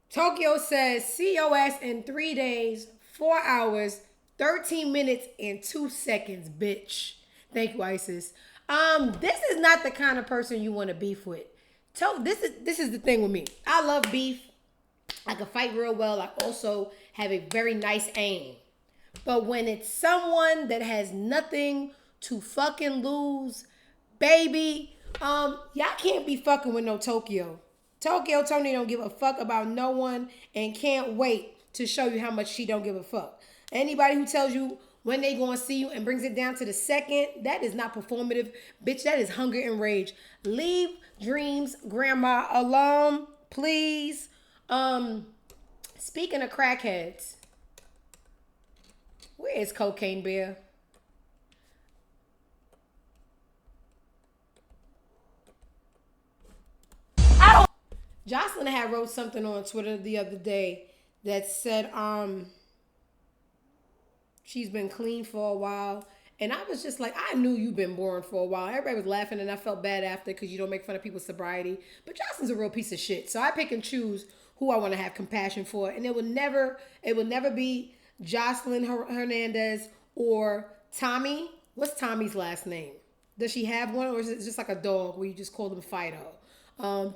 Tokyo says, see your ass in 3 days, 4 hours, 13 minutes, and 2 seconds, bitch. Thank you, Isis. This is not the kind of person you want to beef with. This is the thing with me. I love beef. I can fight real well. I also have a very nice aim. But when it's someone that has nothing to fucking lose, baby, y'all can't be fucking with no Tokyo. Toni don't give a fuck about no one and can't wait to show you how much she don't give a fuck. Anybody who tells you when they gonna see you and brings it down to the second, that is not performative. Bitch, that is hunger and rage. Leave Dream's grandma alone, please. Speaking of crackheads, where is Cocaine Bear? Jocelyn had wrote something on Twitter the other day that said she's been clean for a while. And I was just like, I knew you've been boring for a while. Everybody was laughing and I felt bad after because you don't make fun of people's sobriety. But Jocelyn's a real piece of shit. So I pick and choose who I want to have compassion for. And it will never be Jocelyn Hernandez or Tommy. What's Tommy's last name? Does she have one, or is it just like a dog where you just call them Fido?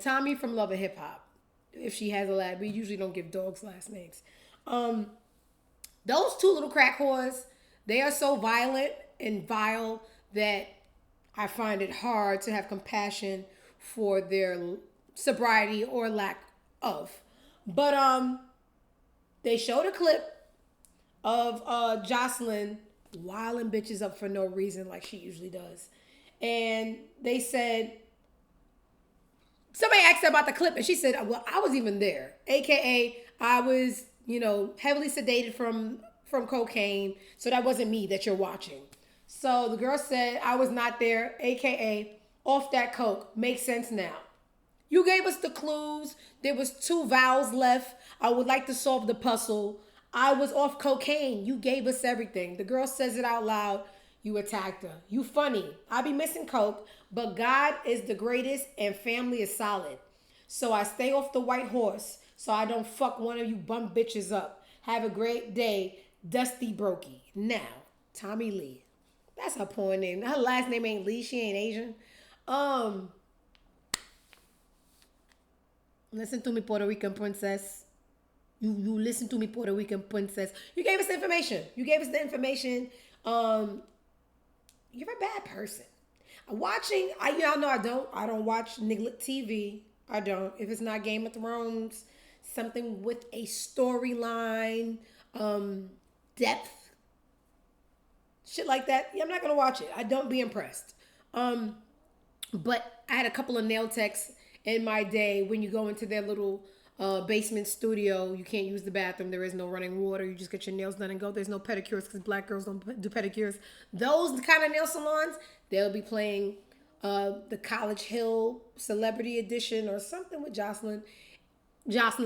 Tommy from Love and Hip Hop. If she has a lad, we usually don't give dogs last names. Those two little crack whores, they are so violent and vile that I find it hard to have compassion for their sobriety or lack of. But they showed a clip of Jocelyn wilding bitches up for no reason like she usually does. And they said, somebody asked her about the clip and she said, well, I was even there. AKA, I was, heavily sedated from cocaine. So that wasn't me that you're watching. So the girl said, I was not there. AKA, off that coke. Makes sense now. You gave us the clues. There was 2 vowels left. I would like to solve the puzzle. I was off cocaine. You gave us everything. The girl says it out loud. You attacked her. You funny. I be missing coke, but God is the greatest and family is solid. So I stay off the white horse so I don't fuck one of you bum bitches up. Have a great day, Dusty Brokey. Now, Tommy Lee. That's her porn name. Her last name ain't Lee. She ain't Asian. Listen to me, Puerto Rican princess. You listen to me, Puerto Rican princess. You gave us the information. You're a bad person. Y'all know I don't watch nigga TV. I don't. If it's not Game of Thrones, something with a storyline, depth, shit like that, I'm not gonna watch it. I don't be impressed. But I had a couple of nail techs in my day. When you go into their little basement studio, you can't use the bathroom. There is no running water. You just get your nails done and go. There's no pedicures because black girls don't do pedicures. Those kind of nail salons, they'll be playing the College Hill Celebrity Edition or something with Jocelyn's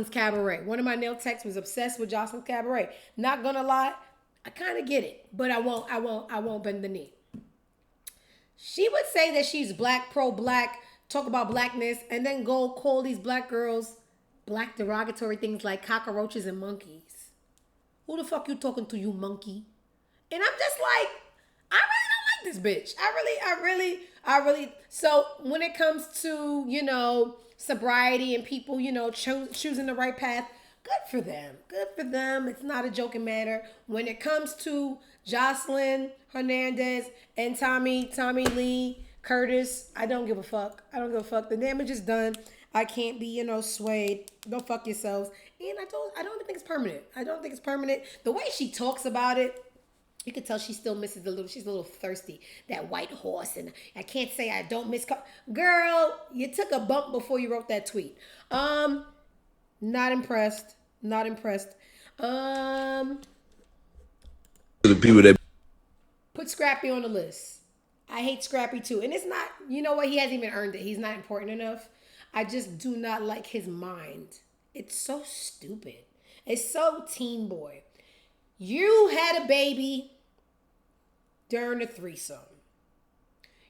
Cabaret. One of my nail techs was obsessed with Jocelyn's Cabaret. Not gonna lie, I kind of get it, but I won't bend the knee. She would say that she's black, pro-black, talk about blackness, and then go call these black girls black derogatory things like cockroaches and monkeys. Who the fuck you talking to, you monkey? And I'm just like, I really don't like this bitch. I really. So when it comes to, sobriety and people, choosing the right path, good for them. Good for them. It's not a joking matter. When it comes to Jocelyn Hernandez and Tommy Lee Curtis, I don't give a fuck. The damage is done. I can't be, swayed. Go fuck yourselves. And I don't think it's permanent. The way she talks about it, you can tell she still misses she's a little thirsty. That white horse, and I can't say I don't miss. Girl, you took a bump before you wrote that tweet. Not impressed. The people that Put Scrappy on the list. I hate Scrappy too. And it's not, you know what? He hasn't even earned it. He's not important enough. I just do not like his mind. It's so stupid. It's so teen boy. You had a baby during the threesome.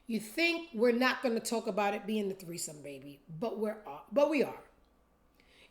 You think we're not going to talk about it being the threesome, baby, but we are.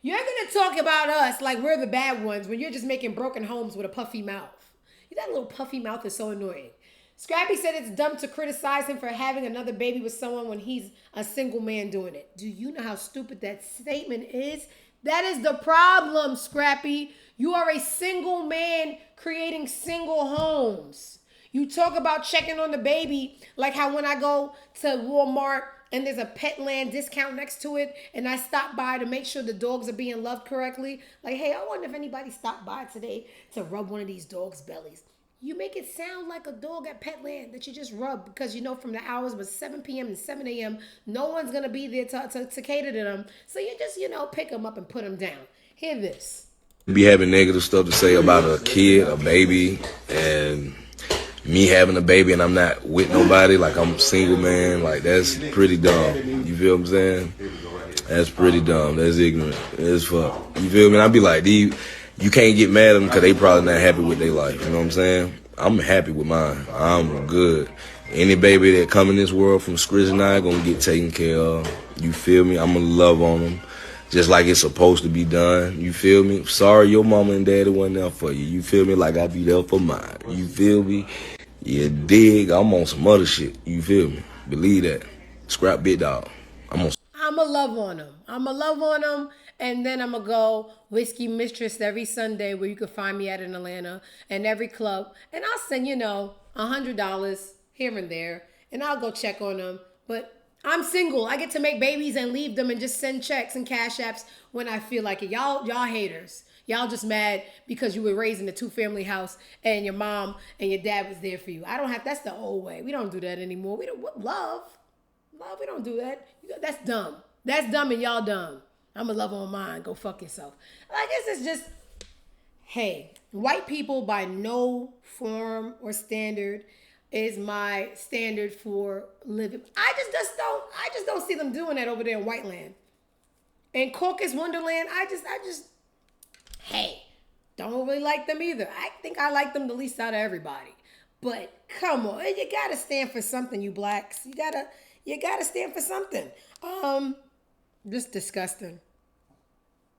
You're going to talk about us like we're the bad ones when you're just making broken homes with a puffy mouth. That little puffy mouth is so annoying. Scrappy said it's dumb to criticize him for having another baby with someone when he's a single man doing it. Do you know how stupid that statement is? That is the problem, Scrappy. You are a single man creating single homes. You talk about checking on the baby like how when I go to Walmart and there's a Petland discount next to it and I stop by to make sure the dogs are being loved correctly. Like, hey, I wonder if anybody stopped by today to rub one of these dogs' bellies. You make it sound like a dog at Petland that you just rub because from the hours was 7 p.m. and 7 a.m. No one's going to be there to cater to them. So you just, pick them up and put them down. Hear this. be having negative stuff to say about a kid, a baby, and me having a baby and I'm not with nobody, like I'm a single man, like that's pretty dumb. You feel what I'm saying? That's pretty dumb. That's ignorant as fuck. You feel me? And I be like, you can't get mad at them because they probably not happy with their life. You know what I'm saying? I'm happy with mine. I'm good. Any baby that come in this world from Scrizz and I gonna get taken care of. You feel me? I'm gonna love on them just like it's supposed to be done. You feel me? Sorry your mama and daddy wasn't there for you. You feel me? Like I be there for mine. You feel me? You dig? I'm on some other shit. You feel me? Believe that. Scrap big dog. I'ma love on them. And then I'm going to go Whiskey Mistress every Sunday where you can find me at in Atlanta and every club. And I'll send, $100 here and there. And I'll go check on them. But I'm single. I get to make babies and leave them and just send checks and cash apps when I feel like it. Y'all haters. Y'all just mad because you were raised in a 2-family house and your mom and your dad was there for you. That's the old way. We don't do that anymore. We don't love, we don't do that. That's dumb. That's dumb and y'all dumb. I'm going to love on mine. Go fuck yourself. I guess it's just, hey, white people by no form or standard is my standard for living. I just don't see them doing that over there in white land. And Caucus Wonderland, I just, hey, don't really like them either. I think I like them the least out of everybody. But come on, you gotta stand for something, you blacks. You gotta stand for something. Just disgusting.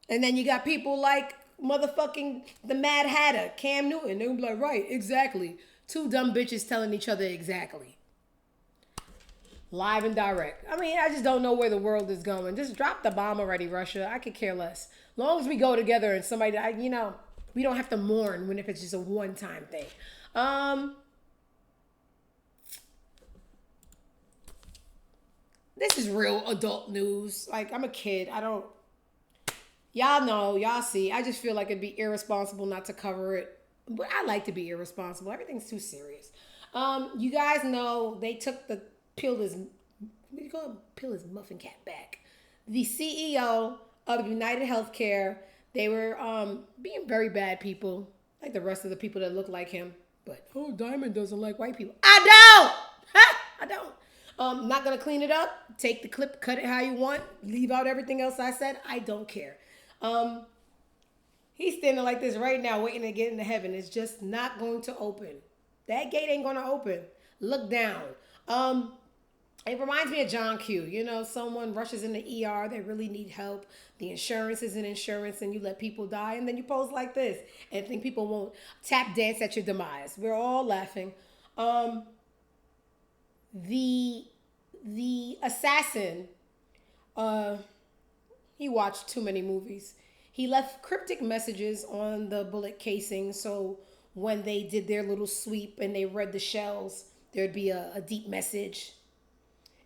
And then you got people like motherfucking the Mad Hatter, Cam Newton. They'll be like, right, exactly. Two dumb bitches telling each other exactly. Live and direct. I mean, I just don't know where the world is going. Just drop the bomb already, Russia. I could care less. As long as we go together and somebody, we don't have to mourn when if it's just a one-time thing. This is real adult news. Like, I'm a kid. Y'all know, y'all see. I just feel like it'd be irresponsible not to cover it. But I like to be irresponsible. Everything's too serious. You guys know they took the peel his muffin cap back. The CEO of United Healthcare, they were being very bad people, like the rest of the people that look like him. But Diamond doesn't like white people. I don't. Not gonna clean it up. Take the clip, cut it how you want. Leave out everything else I said. I don't care. He's standing like this right now, waiting to get into heaven. It's just not going to open. That gate ain't gonna open. Look down. It reminds me of John Q. You know, someone rushes in the ER, they really need help. The insurance isn't insurance, and you let people die, and then you pose like this and think people won't tap dance at your demise. We're all laughing. The assassin, he watched too many movies. He left cryptic messages on the bullet casing, so when they did their little sweep and they read the shells, there'd be a deep message.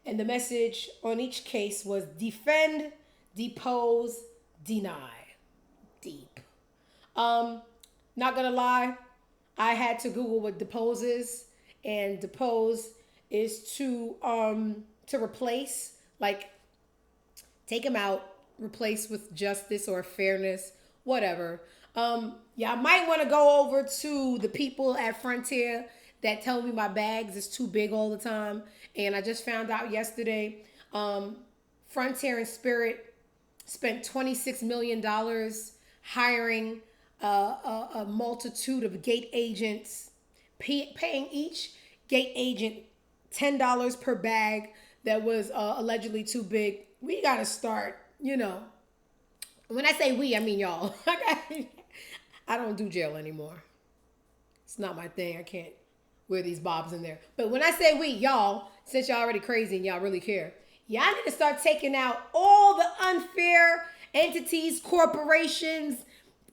And the message on each case was defend, depose, deny. Deep. Not gonna lie, I had to Google what depose is, and depose is to replace, like take him out, replace with justice or fairness, whatever. Y'all might want to go over to the people at Frontier that tell me my bags is too big all the time. And I just found out yesterday, Frontier and Spirit spent $26 million hiring a multitude of gate agents, paying each gate agent $10 per bag that was allegedly too big. We got to start, when I say we, I mean y'all. I don't do jail anymore. It's not my thing. I can't wear these bobs in there. But when I say we, y'all, since y'all already crazy and y'all really care, y'all need to start taking out all the unfair entities, corporations,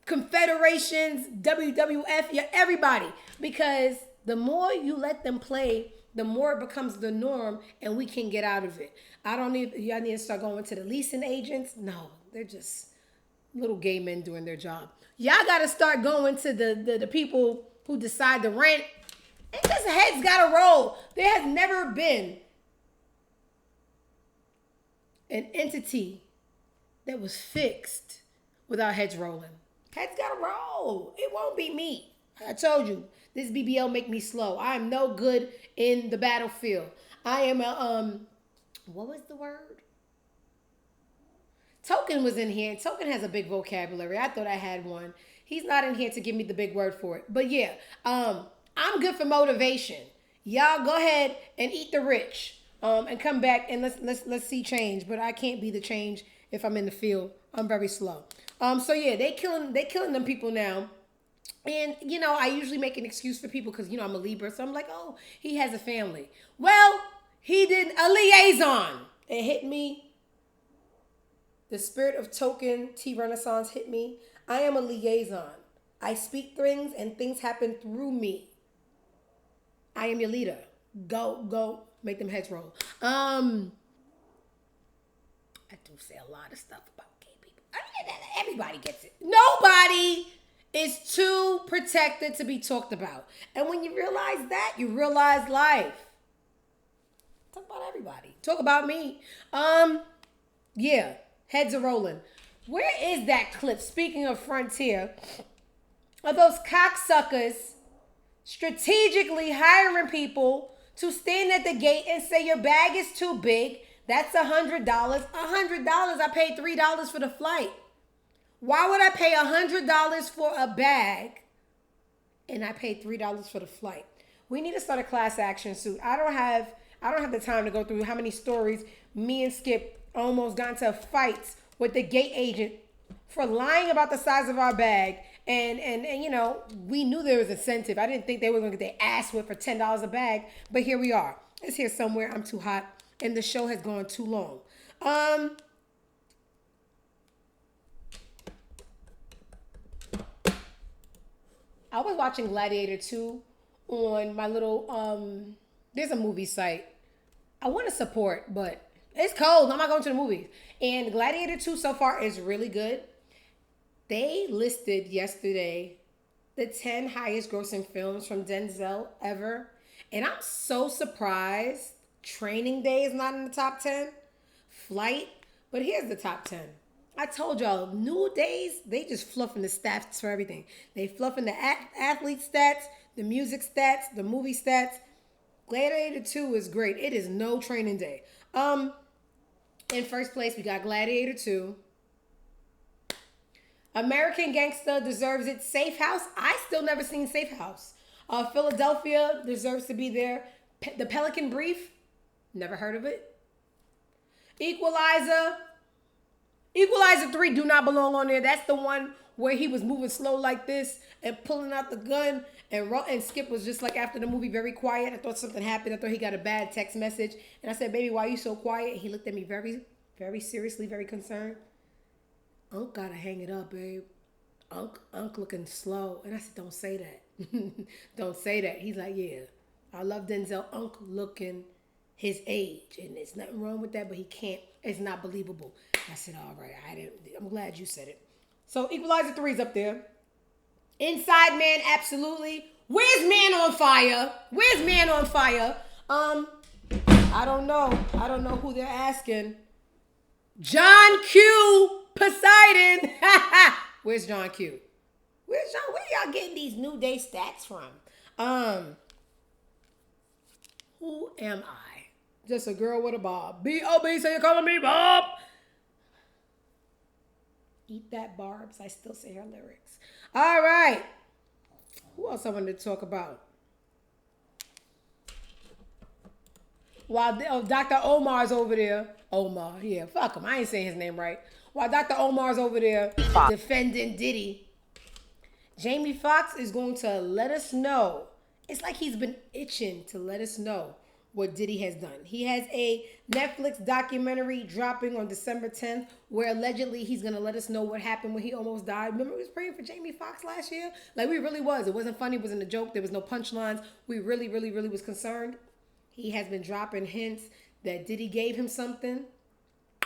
confederations, WWF, everybody. Because the more you let them play, the more it becomes the norm and we can get out of it. Y'all need to start going to the leasing agents. No, they're just little gay men doing their job. Y'all got to start going to the people who decide the rent. And just heads got to roll. There has never been an entity that was fixed without heads rolling. Heads got to roll. It won't be me. I told you, this BBL make me slow. I am no good in the battlefield. I am what was the word? Token was in here. Token has a big vocabulary. I thought I had one. He's not in here to give me the big word for it. But yeah, I'm good for motivation. Y'all go ahead and eat the rich. And come back and let's see change. But I can't be the change if I'm in the field. I'm very slow. So yeah, they killing them people now. And I usually make an excuse for people because I'm a Libra. So I'm like, oh, he has a family. Well, he did a liaison. It hit me. The spirit of Token T Renaissance hit me. I am a liaison. I speak things and things happen through me. I am your leader. Go, make them heads roll. I do say a lot of stuff about gay people. I mean, everybody gets it. Nobody is too protected to be talked about. And when you realize that, you realize life. Talk about everybody. Talk about me. Yeah, heads are rolling. Where is that clip, speaking of Frontier, of those cocksuckers strategically hiring people to stand at the gate and say your bag is too big, That's $100. $100. I paid $3 for the flight. Why would I pay $100 for a bag and I paid $3 for the flight? We need to start a class action suit. I don't have the time to go through how many stories me and Skip almost got into fights with the gate agent for lying about the size of our bag. And you know, we knew there was incentive. I didn't think they were going to get their ass whipped for $10 a bag, but here we are. It's here somewhere. I'm too hot, and the show has gone too long. I was watching Gladiator 2 on my little, there's a movie site. I want to support, but it's cold. I'm not going to the movies. And Gladiator 2 so far is really good. They listed yesterday the 10 highest grossing films from Denzel ever. And I'm so surprised Training Day is not in the top 10. Flight, but here's the top 10. I told y'all, New Days, they just fluffing the stats for everything. They fluffing the athlete stats, the music stats, the movie stats. Gladiator 2 is great. It is no Training Day. In first place, we got Gladiator 2. American Gangster deserves it. Safe House. I still never seen Safe House. Philadelphia deserves to be there. The Pelican Brief. Never heard of it. Equalizer. Equalizer 3 do not belong on there. That's the one where he was moving slow like this and pulling out the gun. And Skip was just like, after the movie, very quiet. I thought something happened. I thought he got a bad text message. And I said, baby, why are you so quiet? He looked at me very, very seriously, very concerned. Unc gotta hang it up, babe. Unc looking slow. And I said, don't say that. Don't say that. He's like, yeah, I love Denzel. Unc looking his age. And there's nothing wrong with that, but he can't. It's not believable. I said, all right, I'm glad you said it. So Equalizer 3's up there. Inside Man, absolutely. Where's Man on Fire? Where's Man on Fire? I don't know. I don't know who they're asking. John Q. Poseidon. Where's John Q? Where's John? Where y'all getting these New Day stats from? Who am I? Just a girl with a bob. B.O.B. So you're calling me Bob? Eat that, Barbs. I still say her lyrics. All right. Who else I wanted to talk about? While Dr. Omar's over there. Omar, yeah, fuck him. I ain't saying his name right. While Dr. Omar's over there defending Diddy, Jamie Foxx is going to let us know. It's like he's been itching to let us know what Diddy has done. He has a Netflix documentary dropping on December 10th where allegedly he's going to let us know what happened when he almost died. Remember we was praying for Jamie Foxx last year? Like we really was. It wasn't funny. It wasn't a joke. There was no punchlines. We really, really, really was concerned. He has been dropping hints that Diddy gave him something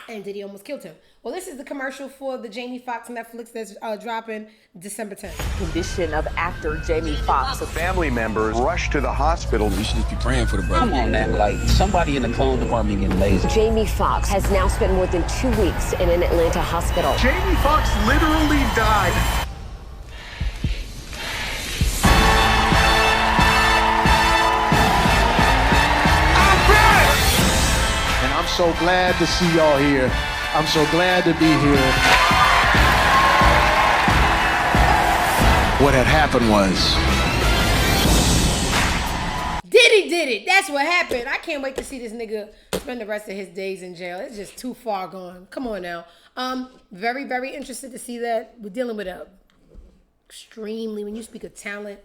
and Diddy almost killed him. Well, this is the commercial for the Jamie Foxx Netflix that's dropping December 10th. Condition of actor Jamie Foxx. Family members rushed to the hospital. You should just be praying for the brother. Come on, man. Like, somebody in the clone department getting lazy. Jamie Foxx has now spent more than 2 weeks in an Atlanta hospital. Jamie Foxx literally died. I'm so glad to see y'all here. I'm so glad to be here. What had happened was... Diddy did it. That's what happened. I can't wait to see this nigga spend the rest of his days in jail. It's just too far gone. Come on now. Very, very interested to see that. We're dealing with extremely, when you speak of talent,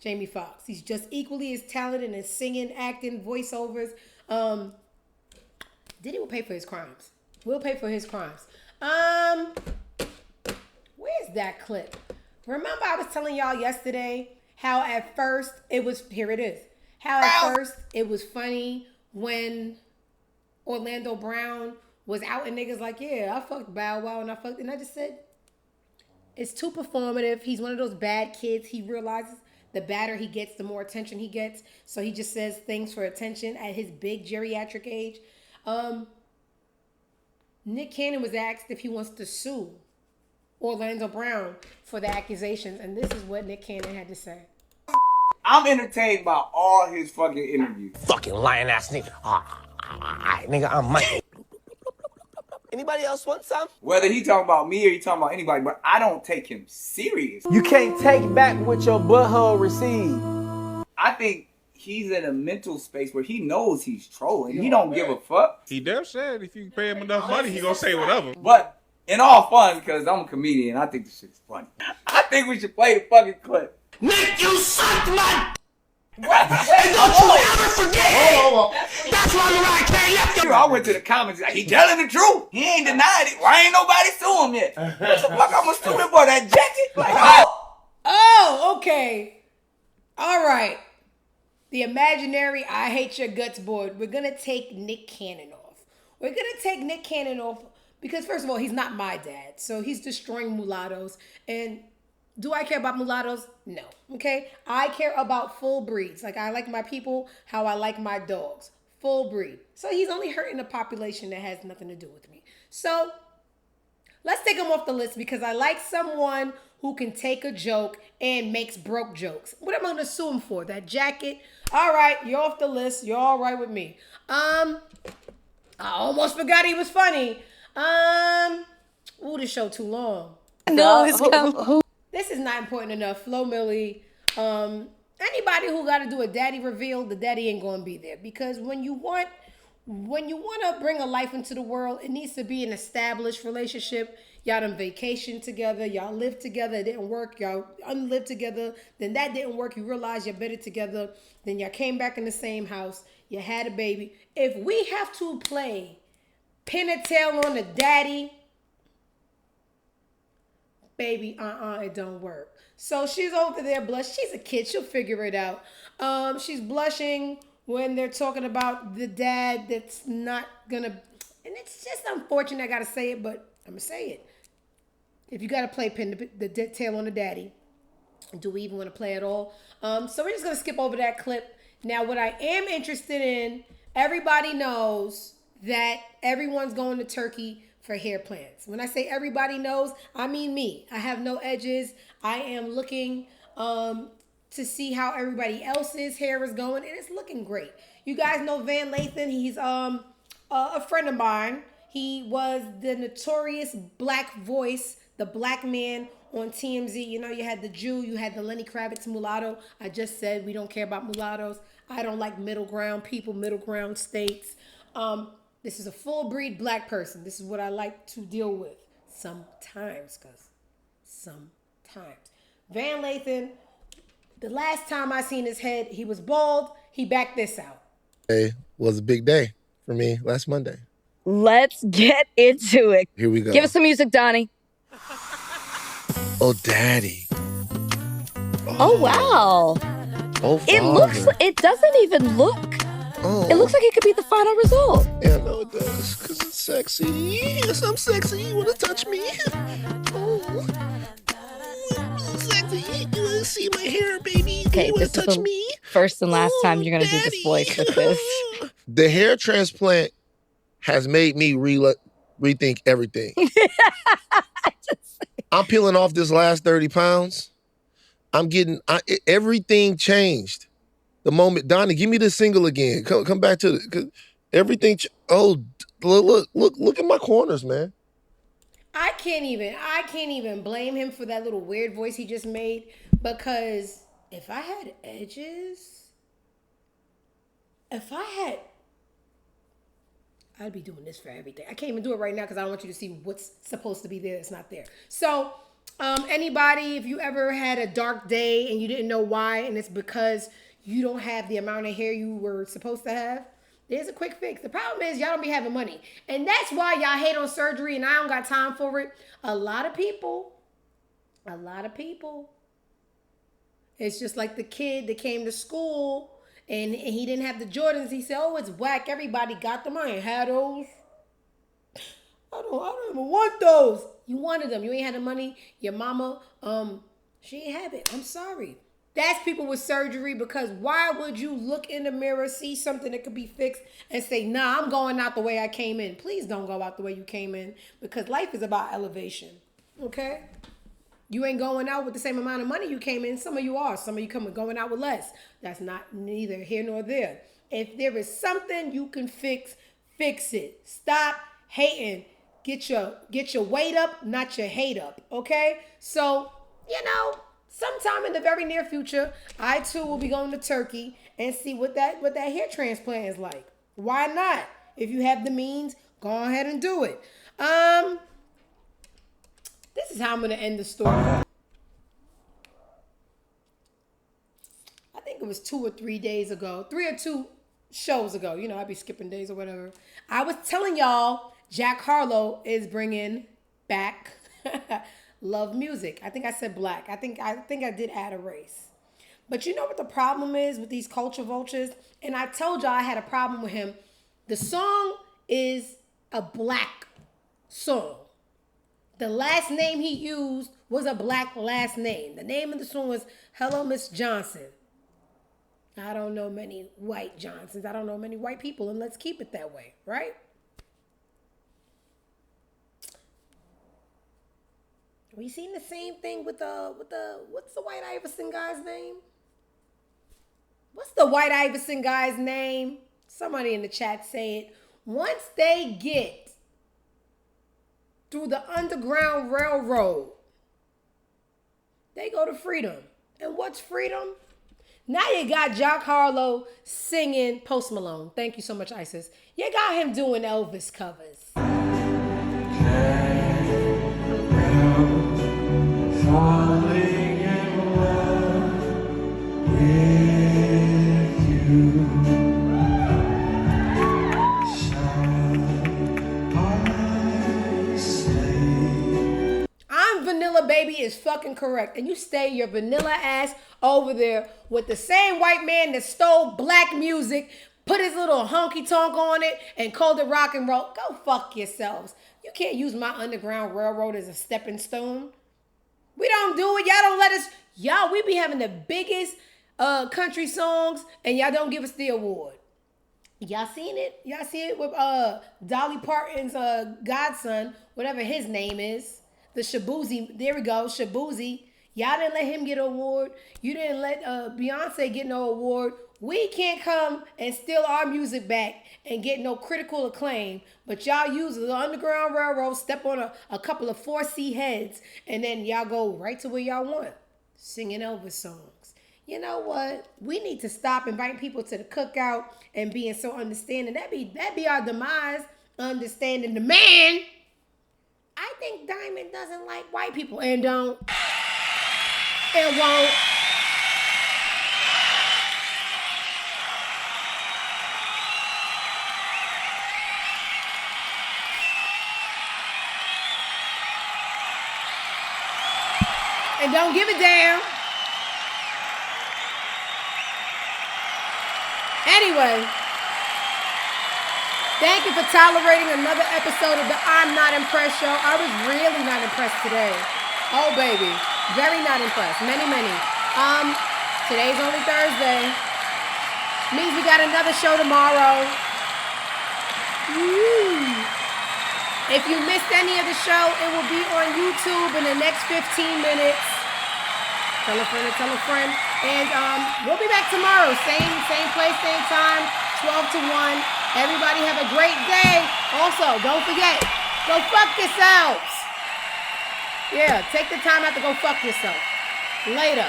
Jamie Foxx. He's just equally as talented in singing, acting, voiceovers. Diddy will pay for his crimes. We'll pay for his crimes. Where's that clip? Remember I was telling y'all yesterday how at first it was, here it is. How at first it was funny when Orlando Brown was out and niggas like, yeah, I fucked Bow Wow and I just said, it's too performative. He's one of those bad kids. He realizes the badder he gets, the more attention he gets. So he just says things for attention at his big geriatric age. Nick Cannon was asked if he wants to sue Orlando Brown for the accusations, and this is what Nick Cannon had to say. I'm entertained by all his fucking interviews. Fucking lying ass nigga. Alright, nigga, I'm Mike. Anybody else want some? Whether he talking about me or he talking about anybody, but I don't take him serious. You can't take back what your butthole received. I think he's in a mental space where he knows he's trolling. He don't give a fuck. He damn said if you pay him enough money, he gonna say whatever. But in all fun, because I'm a comedian, I think this shit's funny. I think we should play the fucking clip. Nick, you sucked my... And don't you ever forget it! That's why Mariah Carey left you. I went to the comments, like, he telling the truth. He ain't denied it. Why ain't nobody sue him yet? What the fuck I'm a student for that jacket? Like, Oh, okay. All right. The imaginary I hate your guts board. We're going to take Nick Cannon off. We're going to take Nick Cannon off because, first of all, he's not my dad. So he's destroying mulattoes. And do I care about mulattoes? No. Okay? I care about full breeds. Like, I like my people how I like my dogs. Full breed. So he's only hurting a population that has nothing to do with me. So let's take him off the list because I like someone who can take a joke and makes broke jokes. What am I going to sue him for? That jacket? All right, you're off the list. You're all right with me. I almost forgot he was funny. Ooh, this show too long. No, it's coming. This is not important enough. Flo Millie. Anybody who got to do a daddy reveal, the daddy ain't going to be there. Because when you want to bring a life into the world, it needs to be an established relationship. Y'all done vacation together. Y'all lived together. It didn't work. Y'all unlived together. Then that didn't work. You realize you're better together. Then y'all came back in the same house. You had a baby. If we have to play pin a tail on the daddy, baby, it don't work. So she's over there blushing. She's a kid. She'll figure it out. She's blushing when they're talking about the dad that's not gonna, and it's just unfortunate I gotta say it, but I'm gonna say it. If you gotta play pin the tail on the daddy, do we even want to play at all? So we're just gonna skip over that clip. Now, what I am interested in, everybody knows that everyone's going to Turkey for hair plants. When I say everybody knows, I mean me. I have no edges. I am looking to see how everybody else's hair is going, and it's looking great. You guys know Van Lathan. He's a friend of mine. He was the notorious black voice, the black man on TMZ. You know, you had the Jew, you had the Lenny Kravitz mulatto. I just said we don't care about mulattoes. I don't like middle ground people, middle ground states. This is a full breed black person. This is what I like to deal with sometimes, cause sometimes. Van Lathan, the last time I seen his head, he was bald. He backed this out. It was a big day for me last Monday. Let's get into it. Here we go. Give us some music, Donnie. Oh, daddy. Oh, wow. Oh, it looks, it doesn't even look. Oh. It looks like it could be the final result. Yeah, I know it does, because it's sexy. Yes, I'm sexy. You want to touch me? Oh. Sexy. You want to see my hair, baby? Okay, you want this to is touch the me? first and last time you're going to do this voice with this. The hair transplant has made me rethink everything. I'm peeling off this last 30 pounds. Everything changed. The moment, Donnie, give me this single again. Come back to it. 'Cause everything, look at my corners, man. I can't even blame him for that little weird voice he just made, because if I had edges, I'd be doing this for everything. I can't even do it right now because I don't want you to see what's supposed to be there that's not there. So, anybody, if you ever had a dark day and you didn't know why, and it's because you don't have the amount of hair you were supposed to have, there's a quick fix. The problem is y'all don't be having money. And that's why y'all hate on surgery and I don't got time for it. A lot of people, it's just like the kid that came to school and he didn't have the Jordans. He said, oh, it's whack. Everybody got them. I ain't had those. I don't even want those. You wanted them. You ain't had the money. Your mama, she ain't have it. I'm sorry. That's people with surgery, because why would you look in the mirror, see something that could be fixed, and say, nah, I'm going out the way I came in. Please don't go out the way you came in, because life is about elevation, okay? You ain't going out with the same amount of money you came in. Some of you are. Some of you going out with less. That's not neither here nor there. If there is something you can fix fix it. Stop hating. Get your weight up, not your hate up. Okay? So, sometime in the very near future, I too will be going to Turkey and see what that hair transplant is like. Why not? If you have the means, go ahead and do it. This is how I'm gonna end the story. I think it was 2 or 3 days ago, 3 or 2 shows ago. I'd be skipping days or whatever. I was telling y'all Jack Harlow is bringing back love music. I think I said black. I think I did add a race. But you know what the problem is with these culture vultures? And I told y'all I had a problem with him. The song is a black song. The last name he used was a black last name. The name of the song was Hello, Miss Johnson. I don't know many white Johnsons. I don't know many white people, and let's keep it that way, right? We seen the same thing with what's the White Iverson guy's name? What's the White Iverson guy's name? Somebody in the chat say it. Once they get through the Underground Railroad, they go to freedom. And what's freedom? Now you got Jack Harlow singing Post Malone. Thank you so much, Isis. You got him doing Elvis covers. Falling in love with you. I'm Vanilla Baby is fucking correct. And you stay your vanilla ass over there with the same white man that stole black music, put his little honky tonk on it, and called it rock and roll. Go fuck yourselves. You can't use my Underground Railroad as a stepping stone. We don't do it. Y'all don't let us. Y'all, we be having the biggest country songs, and y'all don't give us the award. Y'all seen it? Y'all see it with Dolly Parton's godson, whatever his name is. The Shabuzi. There we go, Shabuzi. Y'all didn't let him get an award. You didn't let Beyonce get no award. We can't come and steal our music back and get no critical acclaim. But y'all use the Underground Railroad, step on a couple of 4C heads, and then y'all go right to where y'all want. Singing Elvis songs. You know what? We need to stop inviting people to the cookout and being so understanding. That be our demise, understanding the man. I think Diamond doesn't like white people and don't and won't. And don't give a damn. Anyway, thank you for tolerating another episode of the I'm Not Impressed show. I was really not impressed today. Oh, baby. Very not impressed. Many. Today's only Thursday. Means we got another show tomorrow. Woo. If you missed any of the show, it will be on YouTube in the next 15 minutes. Tell a friend to tell a friend. And we'll be back tomorrow. Same place, same time, 12 to 1. Everybody have a great day. Also, don't forget, go fuck yourselves. Yeah, take the time out to go fuck yourself. Later.